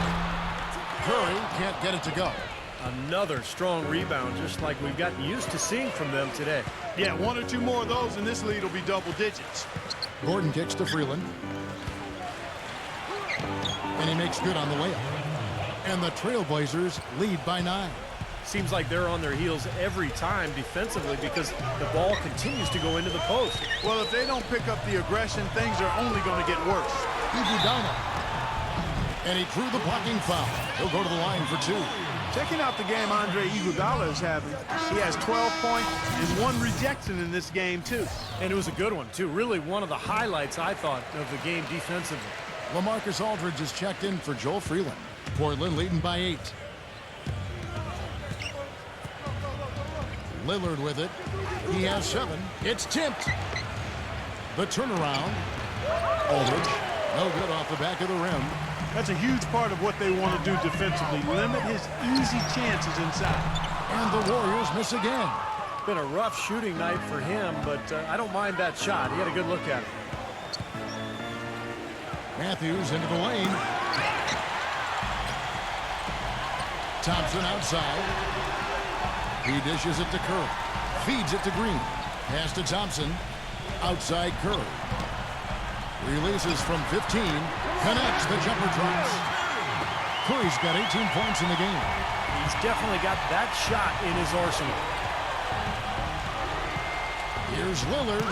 Curry can't get it to go. Another strong rebound, just like we've gotten used to seeing from them today. Yeah, 1 or 2 more of those, and this lead will be double digits. Gordon kicks to Freeland. And he makes good on the layup. And the Trailblazers lead by 9. Seems like they're on their heels every time defensively because the ball continues to go into the post. Well, if they don't pick up the aggression, things are only going to get worse. Iguodala. And he drew the blocking foul. He'll go to the line for 2. Checking out the game Andre Iguodala is having. He has 12 points and 1 rejection in this game, too. And it was a good one, too. Really one of the highlights, I thought, of the game defensively. LaMarcus Aldridge is checked in for Joel Freeland. Portland leading by 8. Lillard with it. He has 7. It's tipped. The turnaround. Aldridge. No good off the back of the rim. That's a huge part of what they want to do defensively. Limit his easy chances inside. And the Warriors miss again. Been a rough shooting night for him, but I don't mind that shot. He had a good look at it. Matthews into the lane. Thompson outside. He dishes it to Curry. Feeds it to Green. Pass to Thompson. Outside Curry. Releases from 15. Connects. The jumper drops. Curry's got 18 points in the game. He's definitely got that shot in his arsenal. Here's Lillard.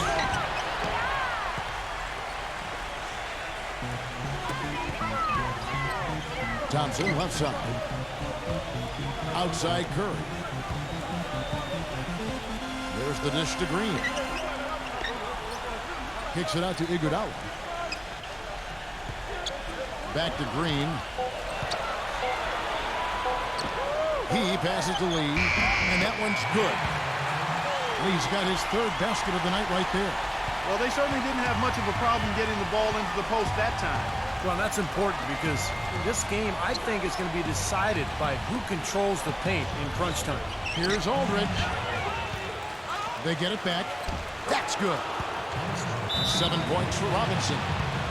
Thompson left side. Outside Curry. There's the dish to Green. Kicks it out to Iguodala. Back to Green. He passes to Lee, and that one's good. Lee's got his 3rd basket of the night right there. Well, they certainly didn't have much of a problem getting the ball into the post that time. Well, that's important because this game, I think, is going to be decided by who controls the paint in crunch time. Here's Aldridge. They get it back. That's good. 7 points for Robinson.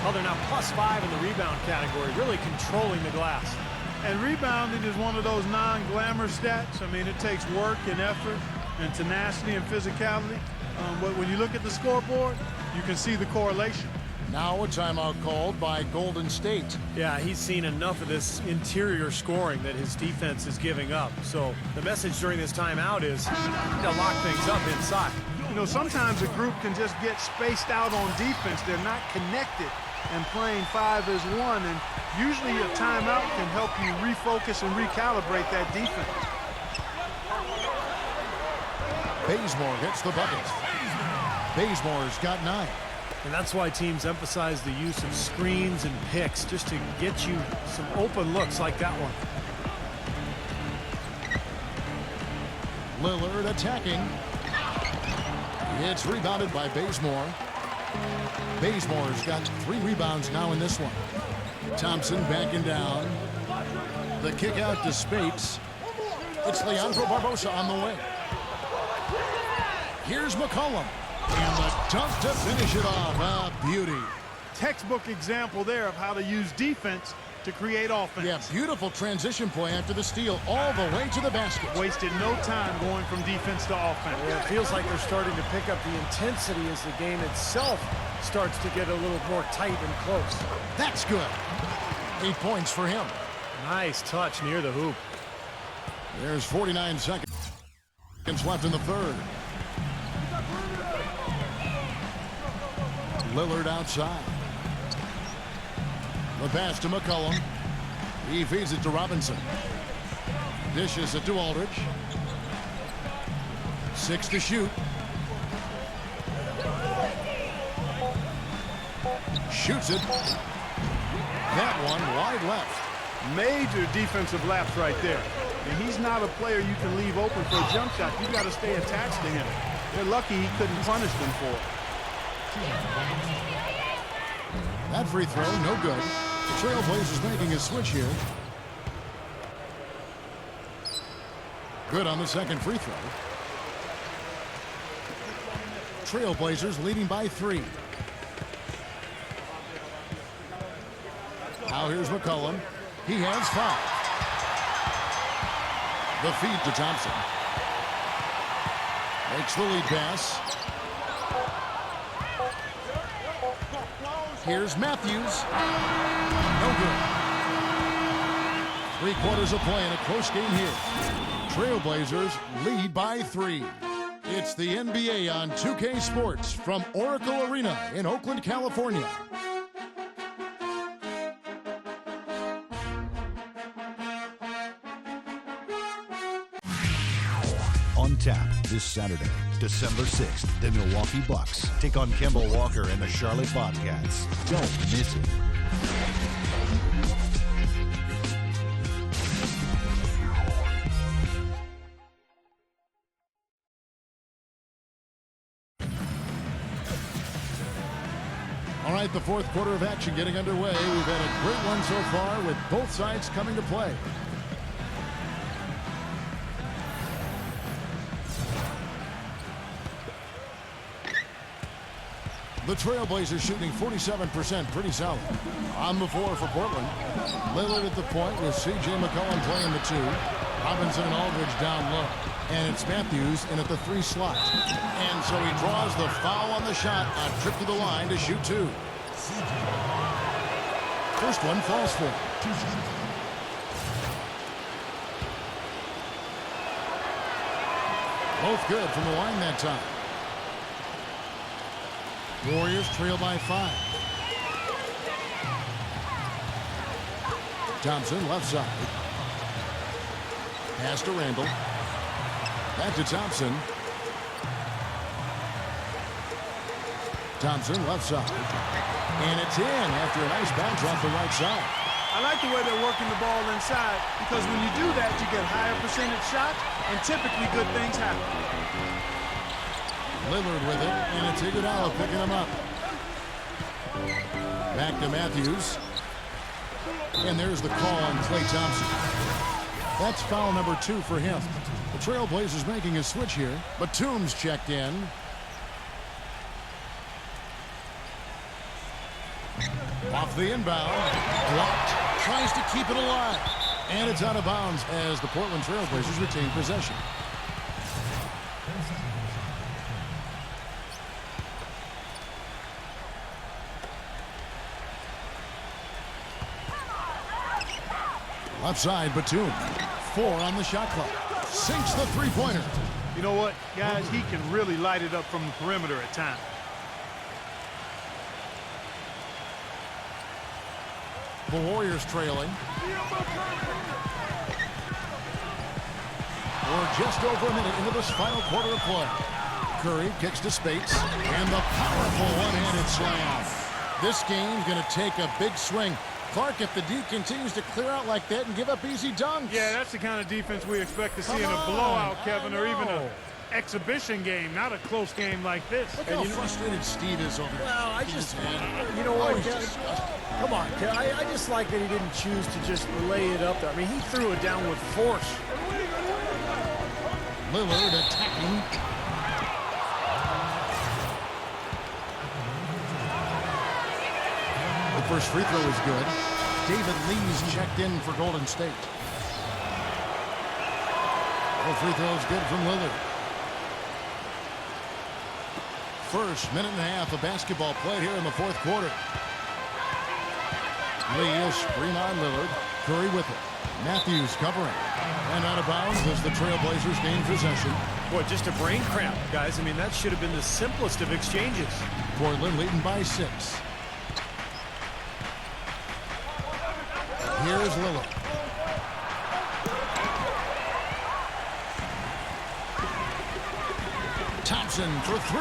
Well, they're now +5 in the rebound category, really controlling the glass. And rebounding is one of those non-glamour stats. I mean, it takes work and effort and tenacity and physicality. But when you look at the scoreboard, you can see the correlation. Now a timeout called by Golden State. Yeah, he's seen enough of this interior scoring that his defense is giving up. So the message during this timeout is to lock things up inside. You know, sometimes a group can just get spaced out on defense. They're not connected and playing 5-as-1, and usually a timeout can help you refocus and recalibrate that defense. Bazemore gets the bucket. Bazemore's got 9. And that's why teams emphasize the use of screens and picks, just to get you some open looks like that one. Lillard attacking. It's rebounded by Bazemore. Bazemore's got 3 rebounds now in this one. Thompson backing down. The kick out to Spates. It's Leandro Barbosa on the way. Here's McCollum. And the dunk to finish it off. A beauty. Textbook example there of how to use defense to create offense. Yeah, beautiful transition play after the steal all the way to the basket. Wasted no time going from defense to offense. Yeah, it feels like they're starting to pick up the intensity as the game itself starts to get a little more tight and close. That's good. 8 points for him. Nice touch near the hoop. There's 49 seconds left in the third. Lillard outside. The pass to McCollum. He feeds it to Robinson. Dishes it to Aldridge. 6 to shoot. Shoots it. That one wide left. Major defensive lapse right there. And he's not a player you can leave open for a jump shot. You got to stay attached to him. They're lucky he couldn't punish them for it. That free throw, no good. The Trailblazers making a switch here. Good on the second free throw. Trailblazers leading by 3. Now here's McCollum. He has 5. The feed to Thompson. Makes the lead pass. Here's Matthews. No good. 3 quarters of play in a close game here. Trailblazers lead by 3. It's the NBA on 2K Sports from Oracle Arena in Oakland, California. On tap this Saturday, December 6th, the Milwaukee Bucks take on Kemba Walker and the Charlotte Bobcats. Don't miss it. All right, the fourth quarter of action getting underway. We've had a great one so far with both sides coming to play. The Trailblazers shooting 47%, pretty solid. On the floor for Portland. Lillard at the point with C.J. McCollum playing the 2. Robinson and Aldridge down low. And it's Matthews in at the 3 slot. And so he draws the foul on the shot. A trip to the line to shoot 2. First one falls for him. Both good from the line that time. Warriors trail by 5. Thompson left side. Pass to Randall. Back to Thompson. Thompson left side. And it's in after a nice bounce off the right side. I like the way they're working the ball inside, because when you do that, you get higher percentage shots, and typically good things happen. Lillard with it, and it's Iguodala picking him up. Back to Matthews. And there's the call on Klay Thompson. That's foul number 2 for him. The Trailblazers making a switch here. Batum's checked in. Off the inbound. Blocked. Tries to keep it alive. And it's out of bounds as the Portland Trailblazers retain possession. Left side, Batum. 4 on the shot clock. Sinks the three-pointer. You know what, guys? He can really light it up from the perimeter at times. The Warriors trailing. We're just over a minute into this final quarter of play. Curry kicks to Spates, and the powerful one-handed slam. This game's going to take a big swing. Clark, if the D continues to clear out like that and give up easy dunks. Yeah, that's the kind of defense we expect to see in a blowout, Kevin, or even an exhibition game, not a close game like this. Look how frustrated Steve is over there. Well, I just, you know what, come on, I just like that he didn't choose to just lay it up there. I mean, he threw it down with force. Lillard attacking. The first free throw is good. David Lee's checked in for Golden State. The free throw is good from Lillard. First minute and a half of basketball played here in the fourth quarter. Lee will screen on Lillard. Curry with it. Matthews covering. And out of bounds as the Trailblazers gain possession. Boy, just a brain cramp, guys. I mean, that should have been the simplest of exchanges. Portland leading by 6. Here's Lillard. Thompson for 3.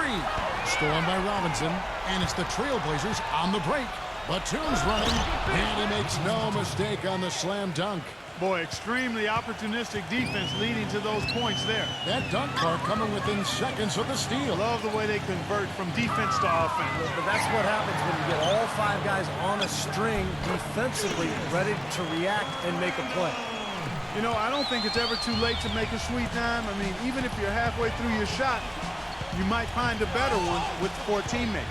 Stolen by Robinson. And it's the Trailblazers on the break. Batum's running, and he makes no mistake on the slam dunk. Boy, extremely opportunistic defense leading to those points there. That dunk, Clark, coming within seconds of the steal. Love the way they convert from defense to offense. But that's what happens when you get all 5 guys on a string defensively ready to react and make a play. You know, I don't think it's ever too late to make a sweet dime. I mean, even if you're halfway through your shot, you might find a better one for a teammate.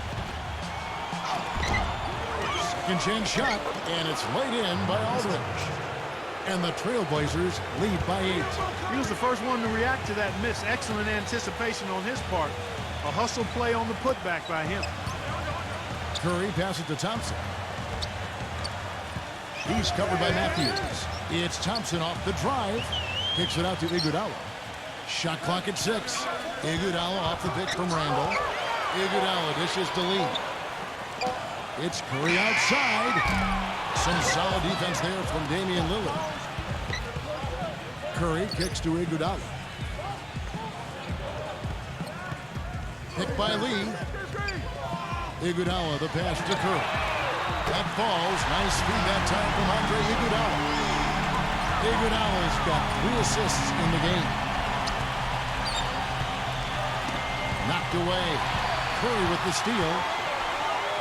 Second chance shot, and it's laid in by Aldridge. And the Trailblazers lead by 8. He was the first one to react to that miss. Excellent anticipation on his part. A hustle play on the putback by him. Curry passes to Thompson. He's covered by Matthews. It's Thompson off the drive. Kicks it out to Iguodala. Shot clock at 6. Iguodala off the pick from Randall. Iguodala dishes to Lee. It's Curry outside. Some solid defense there from Damian Lillard. Curry kicks to Iguodala. Picked by Lee. Iguodala, the pass to Curry. That falls. Nice speed that time from Andre Iguodala. Iguodala's got 3 assists in the game. Knocked away. Curry with the steal.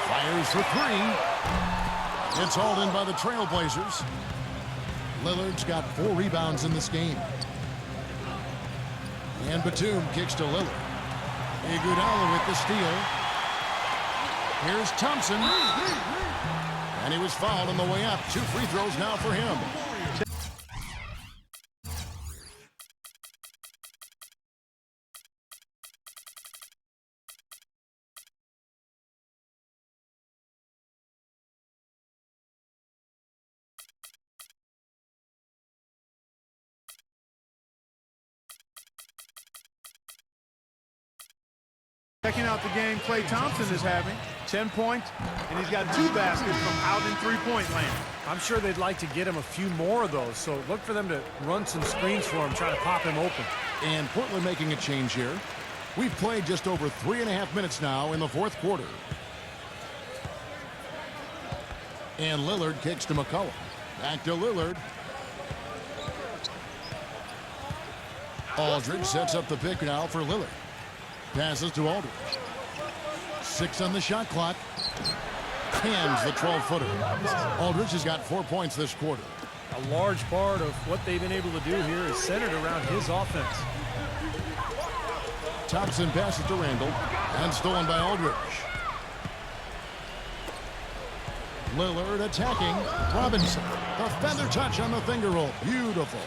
Fires for 3. It's hauled in by the Trailblazers. Lillard's got 4 rebounds in this game. And Batum kicks to Lillard. Iguodala with the steal. Here's Thompson. And he was fouled on the way up. 2 free throws now for him. Checking out the game Klay Thompson is having. 10 points, and he's got 2 baskets from out in three-point land. I'm sure they'd like to get him a few more of those, so look for them to run some screens for him, try to pop him open. And Portland making a change here. We've played just over 3.5 minutes now in the fourth quarter. And Lillard kicks to McCollum. Back to Lillard. Aldridge sets up the pick now for Lillard. Passes to Aldridge. 6 on the shot clock. Hands the 12-footer. Aldridge has got 4 points this quarter. A large part of what they've been able to do here is centered around his offense. Thompson passes to Randall. And stolen by Aldridge. Lillard attacking. Robinson. The feather touch on the finger roll. Beautiful.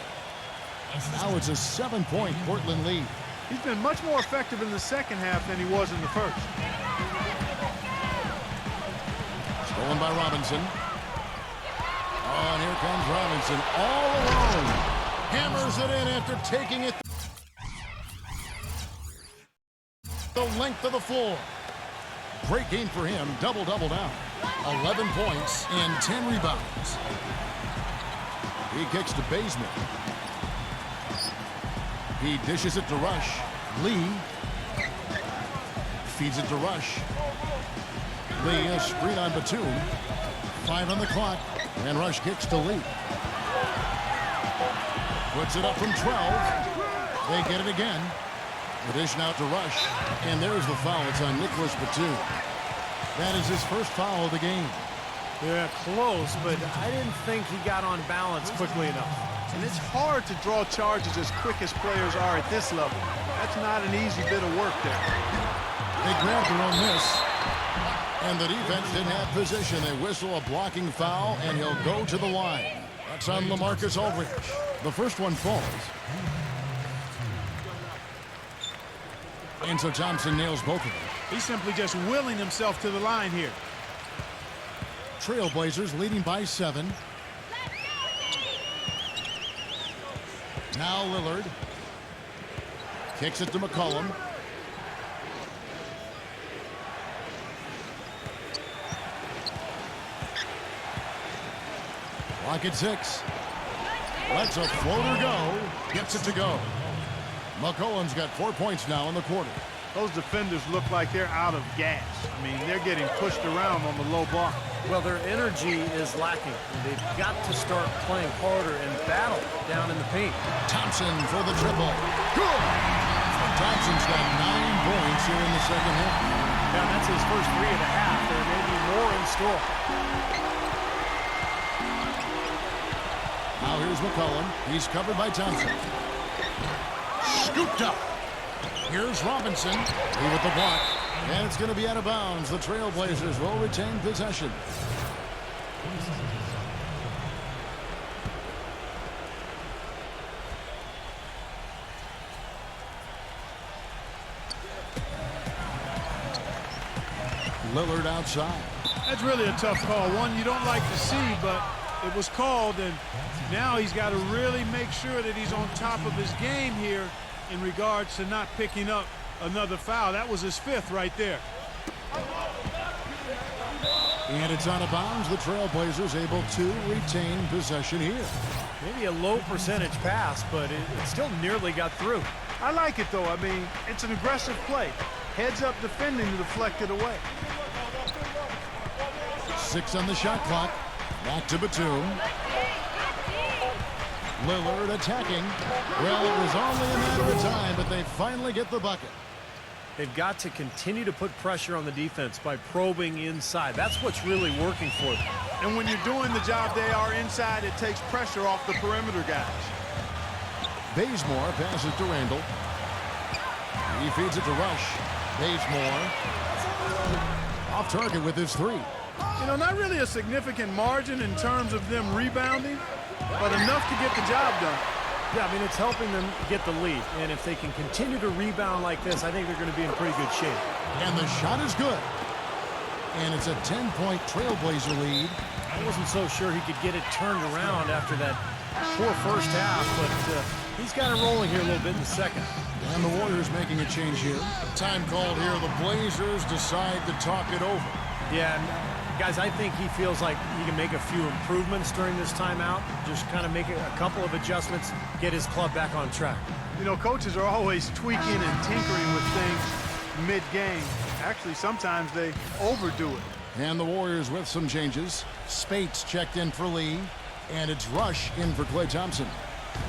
Now it's a 7-point Portland lead. He's been much more effective in the second half than he was in the first. Stolen by Robinson. Oh, and here comes Robinson all alone. Hammers it in after taking it the length of the floor. Great game for him. Double-double now. 11 points and 10 rebounds. He kicks to Bazemore. He dishes it to Rush. Lee feeds it to Rush. Lee, a screen on Batum. 5 on the clock, and Rush kicks to Lee. Puts it up from 12. They get it again. The dish now to Rush, and there's the foul. It's on Nicholas Batum. That is his first foul of the game. Yeah, close, but I didn't think he got on balance quickly enough. And it's hard to draw charges as quick as players are at this level. That's not an easy bit of work there. They grabbed their own miss, and the defense didn't have position. They whistle a blocking foul, and he'll go to the line. That's on LaMarcus Aldridge. The first one falls. And so Thompson nails both of them. He's simply just willing himself to the line here. Trailblazers leading by 7. Now Lillard. Kicks it to McCollum. Clock at 6. Lets a floater go. Gets it to go. McCollum's got 4 points now in the quarter. Those defenders look like they're out of gas. I mean, they're getting pushed around on the low block. Well, their energy is lacking. They've got to start playing harder and battle down in the paint. Thompson for the triple. Good! Thompson's got 9 points here in the second half. Yeah, that's his first 3 of the half. There may be more in store. Now here's McCollum. He's covered by Thompson. Scooped up. Here's Robinson. Lee with the block. And it's going to be out of bounds. The Trailblazers will retain possession. Lillard outside. That's really a tough call. One you don't like to see, but it was called, and now he's got to really make sure that he's on top of his game here in regards to not picking up another foul. That was his 5th right there. And it's out of bounds. The Trailblazers able to retain possession here. Maybe a low percentage pass, but it still nearly got through. I like it, though. I mean, it's an aggressive play. Heads up defending to deflect it away. 6 on the shot clock. Back to Batum. Lillard attacking. Well, it was only a matter of time, but they finally get the bucket. They've got to continue to put pressure on the defense by probing inside. That's what's really working for them. And when you're doing the job they are inside, it takes pressure off the perimeter guys. Bazemore passes to Randall. He feeds it to Rush. Bazemore off target with his 3. You know, not really a significant margin in terms of them rebounding, but enough to get the job done. Yeah, I mean, it's helping them get the lead. And if they can continue to rebound like this, I think they're going to be in pretty good shape. And the shot is good. And it's a 10-point Trailblazer lead. I wasn't so sure he could get it turned around after that poor first half, but he's got it rolling here a little bit in the second. And the Warriors making a change here. Time called here. The Blazers decide to talk it over. Yeah, and guys, I think he feels like he can make a few improvements during this timeout. Just kind of make a couple of adjustments, get his club back on track. You know, coaches are always tweaking and tinkering with things mid-game. Actually, sometimes they overdo it. And the Warriors with some changes. Spates checked in for Lee. And it's Rush in for Klay Thompson.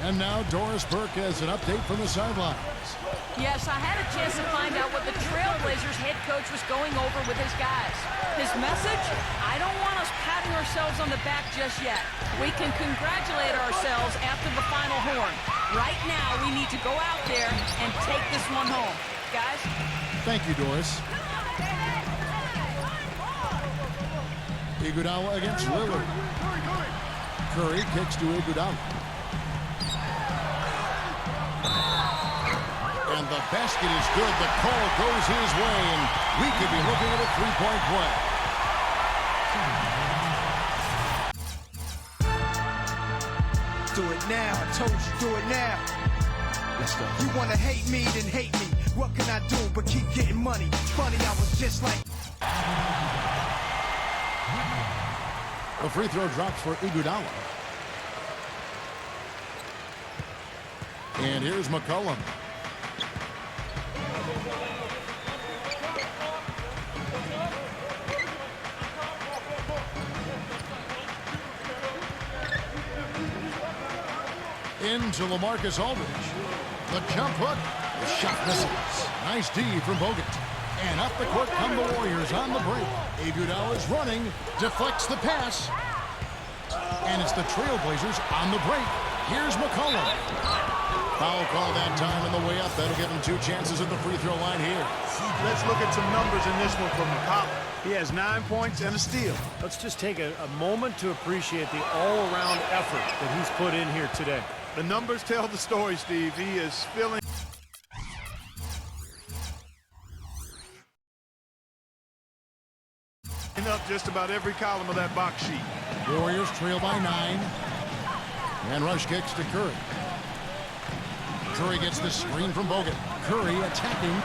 And now Doris Burke has an update from the sidelines. Yes, I had a chance to find out what the Trailblazers head coach was going over with his guys. His message? I don't want us patting ourselves on the back just yet. We can congratulate ourselves after the final horn. Right now, we need to go out there and take this one home. Guys? Thank you, Doris. Iguodala against Lillard. Curry kicks to Iguodala. And the basket is good. The call goes his way, and we could be looking at a three-point play. Do it now. I told you, do it now. Let's go. You want to hate me, then hate me. What can I do but keep getting money? Funny, I was just like... The free throw drops for Iguodala. And here's McCollum. Into LaMarcus Aldridge. The jump hook. The shot misses. Nice D from Bogut. And up the court come the Warriors on the break. Iguodala is running. Deflects the pass. And it's the Trailblazers on the break. Here's McCollum. Foul call that time on the way up. That'll give him 2 chances at the free throw line here. Let's look at some numbers in this one from McCollum. He has 9 points and a steal. Let's just take a moment to appreciate the all-around effort that he's put in here today. The numbers tell the story, Steve. He is filling up just about every column of that box sheet. Warriors trail by 9. And Rush kicks to Curry. Curry gets the screen from Bogut. Curry attacking.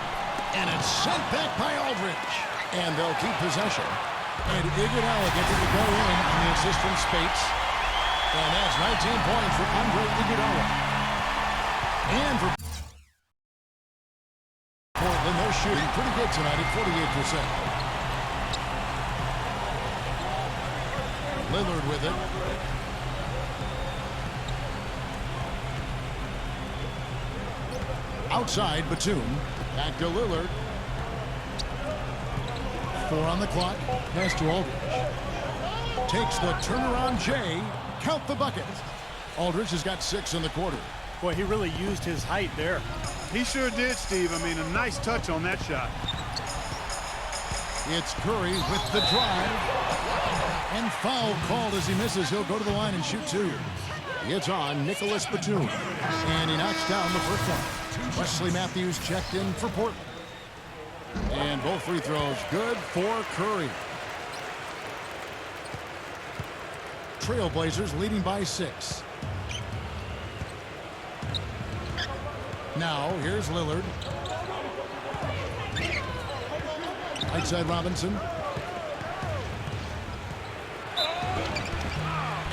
And it's sent back by Aldridge. And they'll keep possession. And Iguodala gets it to go in on the assist from Spates. And that's 19 points for Andre Iguodala. And for Portland, they're shooting pretty good tonight at 48%. Lillard with it. Outside, Batum. Back to Lillard. 4 on the clock. Pass to Aldridge. Takes the turnaround J. Count the bucket. Aldridge has got 6 in the quarter. Boy, he really used his height there. He sure did, Steve. I mean, a nice touch on that shot. It's Curry with the drive. And foul called as he misses. He'll go to the line and shoot 2. It's on Nicholas Batum. And he knocks down the first one. Wesley Matthews checked in for Portland. And both free throws good for Curry. Trailblazers leading by 6. Now, here's Lillard. Right side Robinson.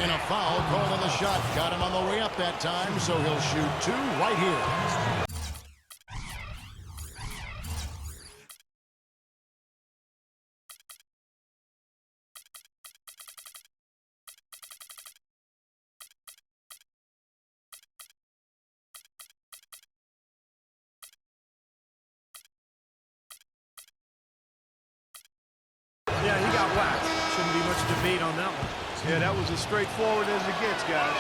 And a foul called on the shot. Got him on the way up that time, so he'll shoot 2 right here. Yeah, he got whacked. Shouldn't be much debate on that one. Yeah, that was as straightforward as it gets, guys.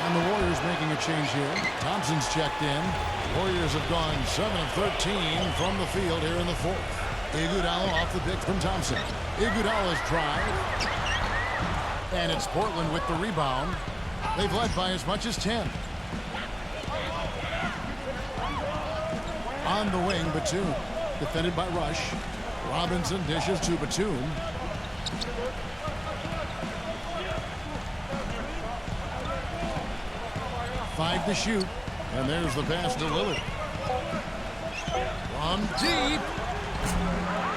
And the Warriors making a change here. Thompson's checked in. Warriors have gone 7 of 13 from the field here in the 4th. Iguodala off the pick from Thompson. Iguodala's drive. And it's Portland with the rebound. They've led by as much as 10. On the wing, Batum. Defended by Rush. Robinson dishes to Batum. Five to shoot. And there's the pass to Lillard. From deep.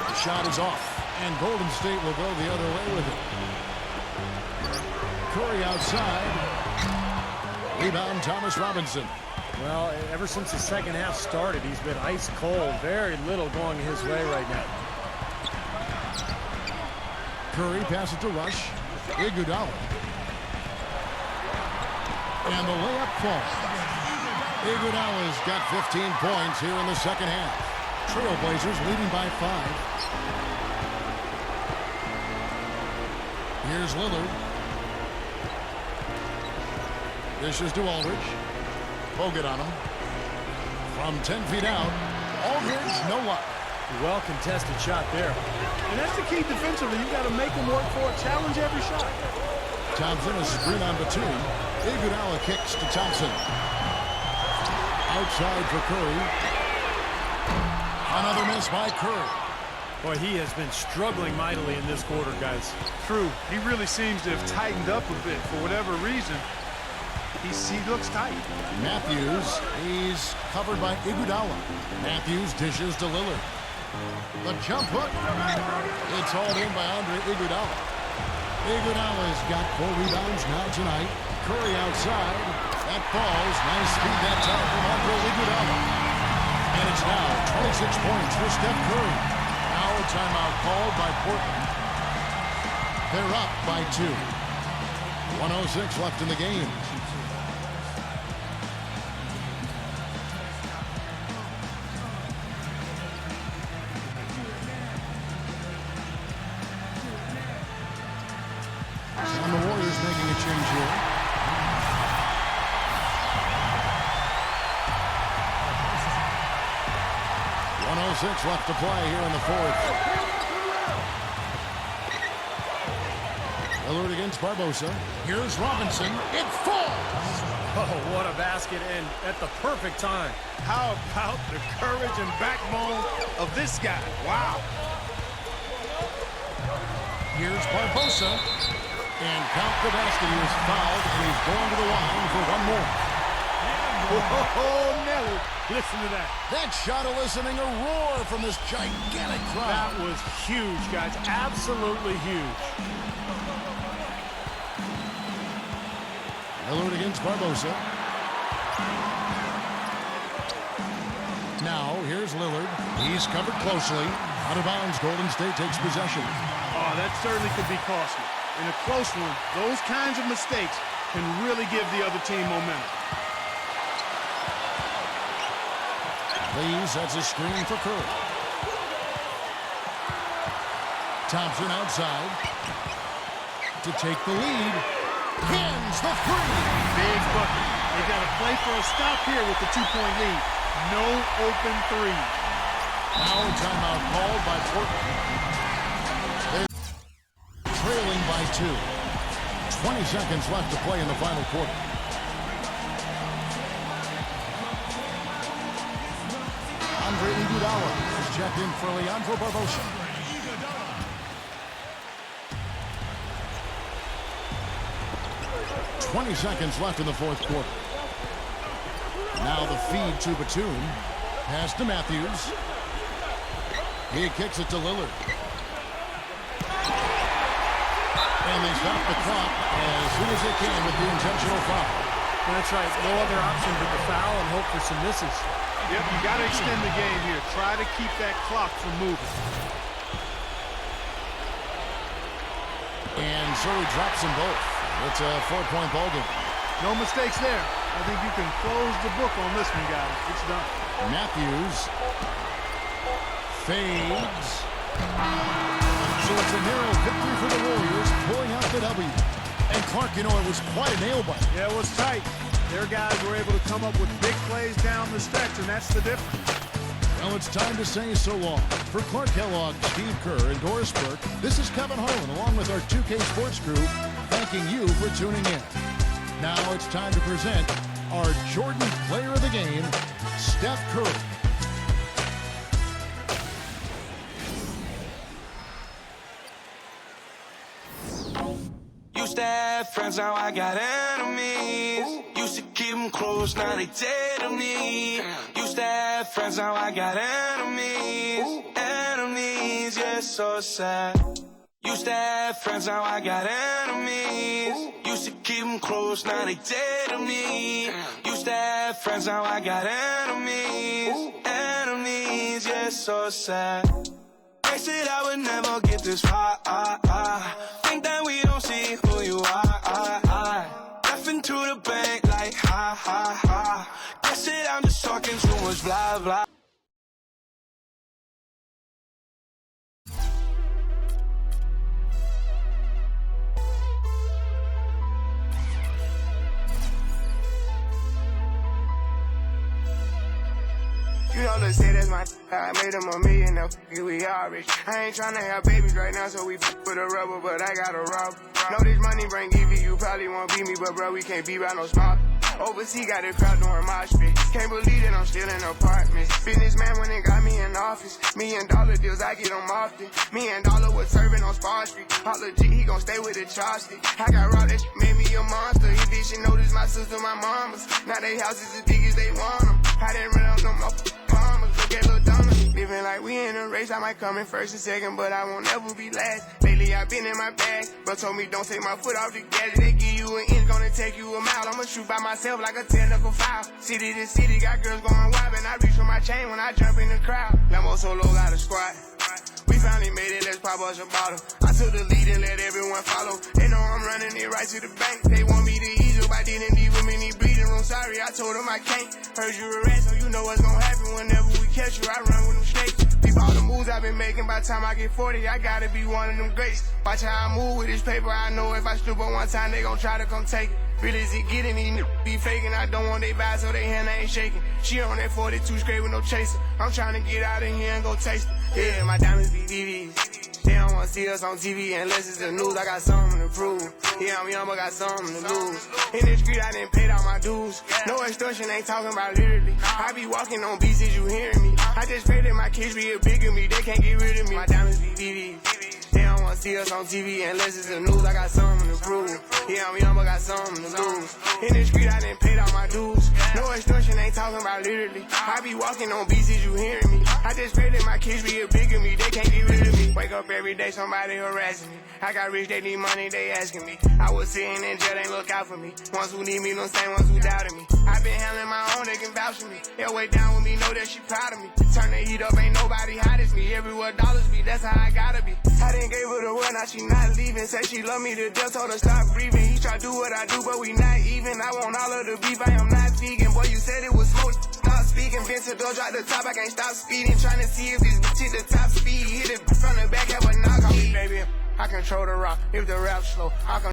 The shot is off. And Golden State will go the other way with it. Curry outside. Rebound, Thomas Robinson. Well, ever since the second half started, he's been ice cold. Very little going his way right now. Curry passes to Rush. Iguodala. And the layup falls. Iguodala's got 15 points here in the second half. Trailblazers leading by 5. Here's Lillard. Dishes to Aldridge. Bogut on him. From 10 feet out. Aldridge, no luck. Well contested shot there. And that's the key defensively. You got to make them work for it. Challenge every shot. Thompson, a screen on Batum. Iguodala kicks to Thompson. Outside for Curry. Another miss by Curry. Boy, he has been struggling mightily in this quarter, guys. True. He really seems to have tightened up a bit for whatever reason. He looks tight. Matthews, he's covered by Iguodala. Matthews dishes to Lillard. The jump hook. It's hauled in by Andre Iguodala. Iguodala's got 4 rebounds now tonight. Curry outside. That falls. Nice speed that time from Andre Iguodala. And it's now 26 points for Steph Curry. Now a timeout called by Portland. They're up by 2. 1:06 left in the game. And the Warriors making a change here. .106 left to play here in the fourth. Lillard against Barbosa. Here's Robinson. It falls! Oh, what a basket, and at the perfect time. How about the courage and backbone of this guy? Wow. Here's Barbosa. And count the basket. He was fouled, and he's going to the line for one more. Oh, Nelly. Listen to that. That shot eliciting a roar from this gigantic crowd. That was huge, guys. Absolutely huge. Lillard against Barbosa. Now, here's Lillard. He's covered closely. Out of bounds, Golden State takes possession. Oh, that certainly could be costly. In a close one, those kinds of mistakes can really give the other team momentum. Lee sets a screen for Curry. Thompson outside to take the lead. Pins the three. Big bucket. They got to play for a stop here with the 2-point lead. No open three. Now a timeout called by Portland. They're trailing by 2. 20 seconds left to play in the final quarter. Andre Iguodala is checked in for Leandro Barbosa. .20 seconds left in the fourth quarter. Now the feed to Batum. Pass to Matthews. He kicks it to Lillard. And they stop the clock as soon as they can with the intentional foul. That's right. No other option but the foul and hope for some misses. Yep, you got to extend the game here. Try to keep that clock from moving. And so he drops them both. It's a 4-point ball game. No mistakes there. I think you can close the book on this one, guys. It's done. Matthews fades. So it's a narrow victory for the Warriors, pulling out the W. And Clark, you know, it was quite a nail-biter. Yeah, it was tight. Their guys were able to come up with big plays down the stretch, and that's the difference. Well, it's time to say so long. For Clark Kellogg, Steve Kerr, and Doris Burke, this is Kevin Harlan, along with our 2K Sports crew, thanking you for tuning in. Now it's time to present our Jordan Player of the Game, Steph Curry. Used to have friends, now I got enemies. Used to keep them close, now they dead to me. Used to have friends, now I got enemies. Enemies, yeah, so sad. Used to have friends, now I got enemies. Used to keep them close, now they dead to me. Used to have friends, now I got enemies. Enemies, yeah, so sad. They said I would never get this far. Think that we don't see who you are. Left into the bank like ha. Guess it, I'm just talking too much blah blah. You know, let's say that's my I made them $1 million, now we all rich. I ain't tryna have babies right now, so we put a rubber, but I got a rob. Know this money bring EV, you probably won't beat me, but bro, we can't be by no small. Overseas got a crowd doing my shit. Can't believe that I'm still in apartments. Businessman when they got me in office. $1 million deals, I get them often. $1 million was serving on Spar Street. All legit, he gon' stay with the chopstick. I got raw, that shit made me a monster. He did, she notice my sister, my mamas. Now they houses as big as they want them. I didn't run up no more farmers, look at Lil Donna. Living like we in a race, I might come in first and second, but I won't ever be last. Lately I been in my bag, but told me don't take my foot off the gas. They give you an inch, gonna take you a mile. I'ma shoot by myself like a technical foul. City to city, got girls going wild, and I reach for my chain when I jump in the crowd. Lambo Solo got a squad. We finally made it, let's pop us a bottle. I took the lead and let everyone follow. They know I'm running it right to the bank. They want me to ease up, I didn't need women need breathing room. Sorry, I told them I can't. Heard you a rat, so you know what's gonna happen whenever we catch you. I run with them snakes. Peep all the moves I've been making. By the time I get 40, I gotta be one of them greats. Watch how I move with this paper. I know if I stoop on one time, they gon' try to come take it. Really is it getting these niggas be faking? I don't want they vibe, so they hand ain't shaking. She on that 42 straight with no chaser. I'm trying to get out of here and go taste it. Yeah, my diamonds be VVs. They don't wanna see us on TV unless it's the news. I got something to prove. Yeah, I'm young, but got something to lose. In the street, I didn't pay all my dues. No extortion, ain't talking about literally. I be walking on beats, is you hearing me? I just pray that my kids be a bigger me. They can't get rid of me. My diamonds be VVs. They don't wanna see us on TV unless it's the news. I got something to prove. Yeah, I'm young, but got something to lose. In the street, I didn't pay all my dues. No extortion, ain't talking about literally. I be walking on beats, is you hearing me? I just pray that my kids be a bigger me. They can't get rid of me. Wake up every day, somebody harassing me. I got rich, they need money, they asking me. I was sitting in jail, they look out for me. Ones who need me, no same ones who doubted me. I been handling my own, they can vouch for me. They'll way down with me, know that she proud of me. Turn the heat up, ain't nobody hot as me. Everywhere dollars be, that's how I gotta be. I didn't gave her the word, now she not leaving. Said she love me to death, told her stop breathing. He try to do what I do, but we not even. I want all of the beef, I am not vegan. Boy, you said it was smoke. Stop speaking, Vincent, don't drop the top. I can't stop speeding, trying to see if this bitch hit the top speed. Hit it from the back, have a knock on me, baby. I control the rock, if the rap slow, I can